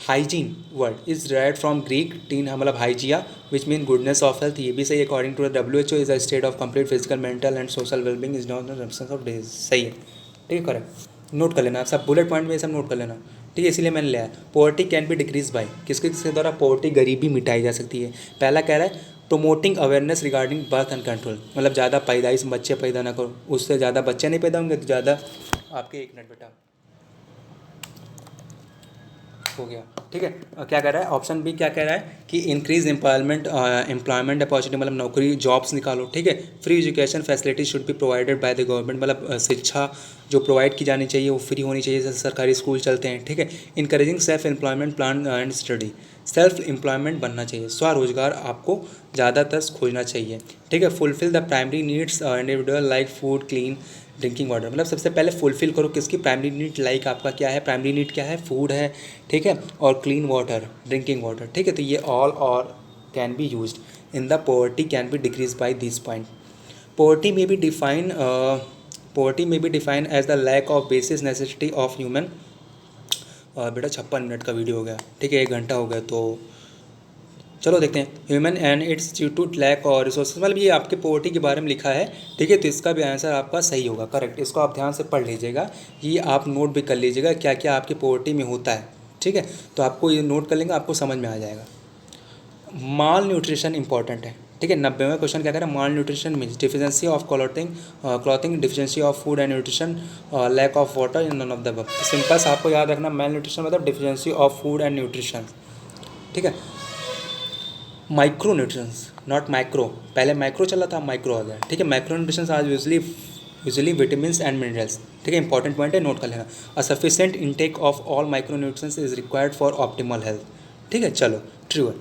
[SPEAKER 1] Hygiene word is derived from Greek teen, मतलब Hygieia, which mean goodness of health, ये भी सही। According to the WHO is a state of complete physical, mental and social wellbeing is not the absence of disease, सही है। ठीक है, correct. Note कर लेना, सब बुलेट पॉइंट में ये सब नोट कर लेना। ठीक है, इसीलिए मैंने लिया है। Poverty can be decrease bye, किसके किसके द्वारा पॉवर्टी, गरीबी मिटाई जा सकती है। पहला कह रहा है promoting awareness regarding birth and control, मतलब ज़्यादा पैदाइश बच्चे पैदा ना करो, उससे ज़्यादा बच्चे नहीं पैदा होंगे तो ज़्यादा आपके, एक मिनट बेटा हो गया। ठीक है, क्या कह रहा है, ऑप्शन बी क्या कह रहा है कि इंक्रीज एम्प्लॉयमेंट अपॉर्चुनिटी, मतलब नौकरी, जॉब्स निकालो। ठीक है, free education facility should be provided by the government, मतलब शिक्षा जो प्रोवाइड की जानी चाहिए वो फ्री होनी चाहिए, जैसे सरकारी स्कूल चलते हैं। ठीक है, encouraging self employment plan and study, self employment बनना चाहिए, स्वरोजगार आपको ज़्यादातर खोजना चाहिए। ठीक है, fulfil the primary needs individual like food, clean drinking water, मतलब सबसे पहले फुलफिल करो किसकी, प्राइमरी नीड, लाइक आपका क्या है, प्राइमरी नीड क्या है, फूड है। ठीक है, और क्लीन वाटर, ड्रिंकिंग वाटर। ठीक है, तो ये ऑल और can be used in the poverty can be decrease by this point. Poverty may be define poverty may be define as the lack of basis necessity of human. बेटा 56 minute का video हो गया। ठीक है, 1 घंटा हो गया, तो चलो देखते हैं। Human and it's due to lack और रिसोर्सेज, मतलब ये आपके पॉवर्टी के बारे में लिखा है। ठीक है, तो इसका भी आंसर आपका सही होगा, करेक्ट। इसको आप ध्यान से पढ़ लीजिएगा, ये आप नोट भी कर लीजिएगा क्या क्या आपके पॉवर्टी में होता है। ठीक है, तो आपको ये नोट कर लेंगे, आपको समझ में आ जाएगा। माल न्यूट्रिशन इंपॉर्टेंट है। ठीक है, 90वां क्वेश्चन क्या कह रहा है, malnutrition means deficiency of clothing, deficiency of food and nutrition, lack of water in none of the above. Simple सा आपको याद रखना, माल न्यूट्रिशन मतलब deficiency of food and nutrition. ठीक है, माइक्रो न्यूट्रिशंस, नॉट माइक्रो, पहले micro चला था, माइक्रो आ गया। ठीक है, micro nutritions are usually vitamins and minerals. ठीक है, इंपॉर्टेंट पॉइंट है, नोट कर लेना। A sufficient intake of all micro nutritions is required for optimal health. ठीक है, चलो ट्रू है।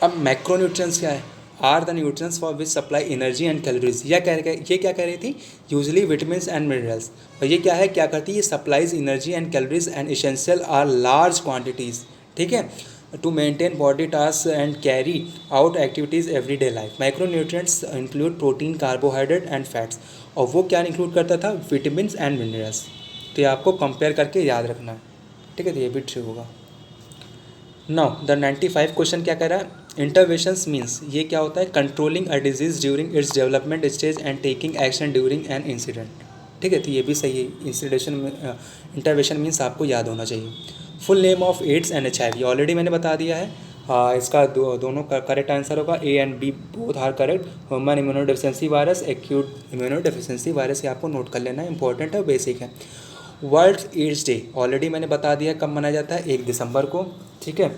[SPEAKER 1] अब मैक्रो न्यूट्रिशंस क्या है, are the nutritions for which supply energy and calories. ये क्या कह रही थी, यूजली विटामिन्स एंड मिनरल्स। और ये क्या है, क्या करती है, ये supplies energy and calories and essential are large quantities. ठीक है, to maintain body task and carry out activities everyday life. Micronutrients include protein, carbohydrate and fats, और वो क्या इंक्लूड करता था, विटामिन्स एंड मिनरल्स। तो ये आपको कंपेयर करके याद रखना है। ठीक है, तो ये भी ट्रू होगा। नाउ द 95 क्वेश्चन क्या कह रहा है, इंटरवेंशंस मीन्स, ये क्या होता है, controlling a disease during its development stage and taking action during an incident. ठीक है, तो ये भी सही है। इंसिडेशन में इंटरवेंशन मीन्स आपको याद होना चाहिए। Full name of AIDS and HIV already मैंने बता दिया है। इसका दोनों का करेक्ट आंसर होगा, A and B both are correct. Human immunodeficiency virus, acute immunodeficiency virus, ये आपको नोट कर लेना है, इंपॉर्टेंट है, बेसिक है। वर्ल्ड एड्स डे ऑलरेडी मैंने बता दिया कब मनाया जाता है, 1 दिसंबर को। ठीक है,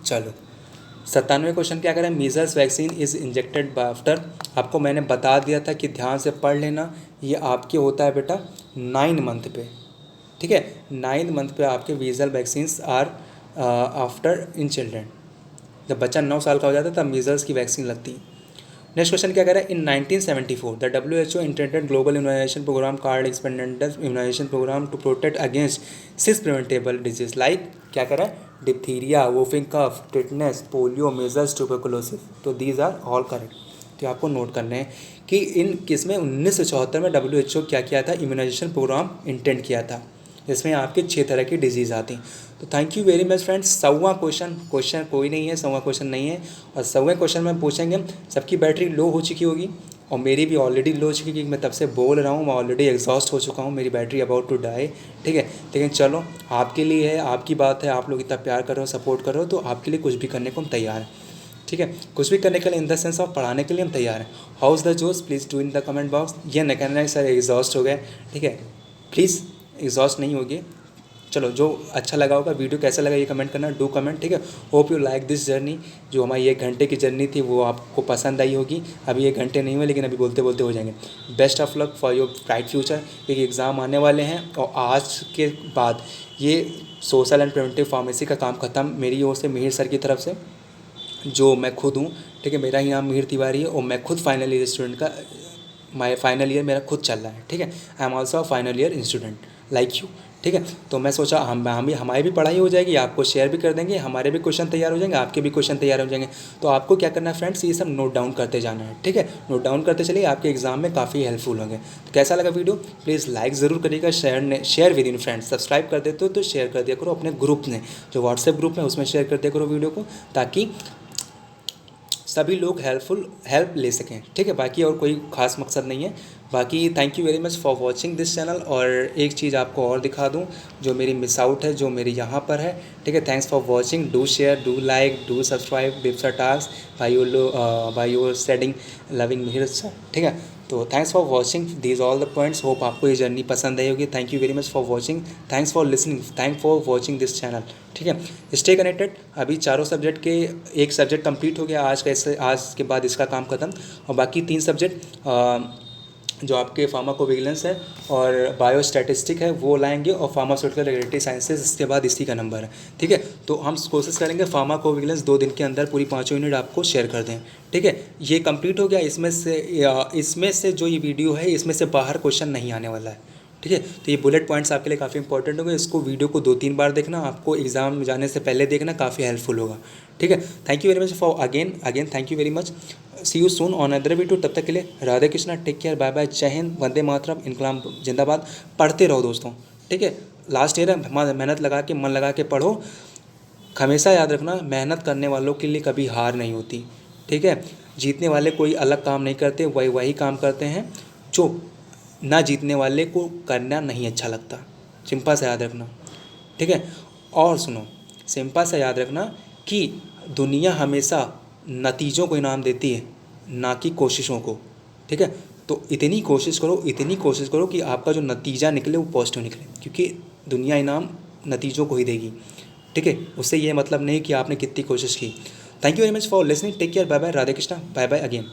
[SPEAKER 1] चलो 97 क्वेश्चन क्या करें, measles vaccine is injected after, आपको मैंने बता दिया था कि ध्यान से पढ़ लेना, ये आपके होता है बेटा 9 मंथ पे। ठीक है, 9 मंथ पे आपके measles vaccines are after in children. जब बच्चा 9 साल का हो जाता है तब मीजल्स की वैक्सीन लगती है। नेक्स्ट क्वेश्चन क्या कह रहा है, in 1974 the WHO intended global immunization program card expanded immunization program to protect against 6 preventable disease like, क्या कह रहा है, diphtheria, whooping cough, tetanus, polio, measles, tuberculosis. तो दीज आर ऑल करेक्ट। तो आपको नोट करने हैं कि इन किस में 1974 में WHO क्या किया था, इम्यूनाइजेशन प्रोग्राम इंटेंड किया था। जिसमें आपके 6 तरह की डिजीज़ आती हैं। तो thank you very much friends. 100वां क्वेश्चन कोई नहीं है, 100वां क्वेश्चन नहीं है, और 100वें क्वेश्चन में पूछेंगे। सबकी बैटरी लो हो चुकी होगी और मेरी भी ऑलरेडी लो हो चुकी है, क्योंकि मैं तब से बोल रहा हूँ, मैं ऑलरेडी एग्जॉस्ट हो चुका हूँ, मेरी बैटरी अबाउट टू डाई। ठीक है, लेकिन चलो आपके लिए है, आपकी बात है, आप लोग इतना प्यार कर रहे हो, सपोर्ट कर रहे हो, तो आपके लिए कुछ भी करने को हम तैयार हैं। ठीक है, कुछ भी करने के लिए इन द सेंस ऑफ पढ़ाने के लिए हम तैयार हैं। हाउस द जोश please do in the comment box. ये न कहना है सर एग्जॉस्ट हो गए, ठीक है, प्लीज़ एग्जॉस्ट नहीं होगी। चलो, जो अच्छा लगा होगा, वीडियो कैसा लगा ये कमेंट करना, डू कमेंट। ठीक है, hope you like this journey. जो हमारी 1 घंटे की जर्नी थी वो आपको पसंद आई होगी। अभी 1 घंटे नहीं हुए, लेकिन अभी बोलते बोलते हो जाएंगे। Best of luck for your bright future, क्योंकि एग्ज़ाम आने वाले हैं, और आज के बाद ये सोशल एंड प्रिवेंटिव फार्मेसी का काम ख़त्म मेरी ओर से, मिहिर सर की तरफ से, जो मैं खुद हूँ। ठीक है, मेरा ही नाम मिहिर तिवारी है, और मैं खुद फाइनल ईयर स्टूडेंट का, माय फाइनल ईयर मेरा खुद चल रहा है। ठीक है, I am also a final year student like you. ठीक है, तो मैं सोचा हमारी भी पढ़ाई हो जाएगी, आपको शेयर भी कर देंगे, हमारे भी क्वेश्चन तैयार हो जाएंगे, आपके भी क्वेश्चन तैयार हो जाएंगे। तो आपको क्या करना है फ्रेंड्स, ये सब नोट डाउन करते जाना है। ठीक है, नोट डाउन करते चलिए, आपके एग्जाम में काफ़ी हेल्पफुल होंगे। तो कैसा लगा वीडियो, प्लीज़ लाइक ज़रूर करिएगा, share with in friends. Subscribe कर देते हो तो शेयर कर दिया करो अपने ग्रुप में, जो व्हाट्सएप ग्रुप है उसमें शेयर कर दिया करो वीडियो को, ताकि सभी लोग हेल्प ले सकें। ठीक है, बाकी और कोई खास मकसद नहीं है। बाकी thank you very much for watching this channel. और एक चीज़ आपको और दिखा दूं, जो मेरी मिस आउट है, जो मेरी यहाँ पर है। ठीक है, thanks for watching, do share, do like, do subscribe, बिप्सा task by your setting loving Mihir sir. ठीक है, तो thanks for watching these all the points. Hope आपको ये जर्नी पसंद आई होगी। Thank you very much for watching, thanks for listening, thank for watching this channel. ठीक है, स्टे कनेक्टेड। अभी चारों सब्जेक्ट के एक सब्जेक्ट कंप्लीट हो गया आज के बाद इसका काम ख़त्म, और बाकी 3 सब्जेक्ट जो आपके फार्माकोविजिलेंस है और बायोस्टैटिस्टिक है वो लाएंगे, और फार्मास्यूटिकल रेगुलेटरी साइंसेज इसके बाद इसी का नंबर है। ठीक है, तो हम कोशिश करेंगे फार्माकोविजिलेंस 2 दिन के अंदर पूरी 5 यूनिट आपको शेयर कर दें। ठीक है, ये कंप्लीट हो गया। इसमें से जो ये वीडियो है, इसमें से बाहर क्वेश्चन नहीं आने वाला है। ठीक है, तो ये बुलेट पॉइंट्स आपके लिए काफ़ी इंपॉर्टेंट होंगे। इसको वीडियो को 2-3 बार देखना, आपको एग्जाम में जाने से पहले देखना, काफ़ी हेल्पफुल होगा। ठीक है, thank you very much for again thank you very much. See you soon on other video. तब तक के लिए Radhe Krishna, take care, bye bye, जय हिंद, वंदे मातरम, इनकलाब जिंदाबाद। पढ़ते रहो दोस्तों। ठीक है, लास्ट ईयर है, मेहनत लगा के, मन लगा के पढ़ो। हमेशा याद रखना, मेहनत करने वालों के लिए कभी हार नहीं होती। ठीक है, जीतने वाले कोई अलग काम नहीं करते, वही काम करते हैं जो ना जीतने वाले को करना नहीं अच्छा लगता। सिंपल सा याद रखना। ठीक है, और सुनो, सिंपल सा याद रखना कि दुनिया हमेशा नतीजों को इनाम देती है, ना कि कोशिशों को। ठीक है, तो इतनी कोशिश करो कि आपका जो नतीजा निकले वो पॉजिटिव निकले, क्योंकि दुनिया इनाम नतीजों को ही देगी। ठीक है, उससे ये मतलब नहीं कि आपने कितनी कोशिश की। Thank you very much for listening, take care, bye bye, Radhe Krishna, bye bye again.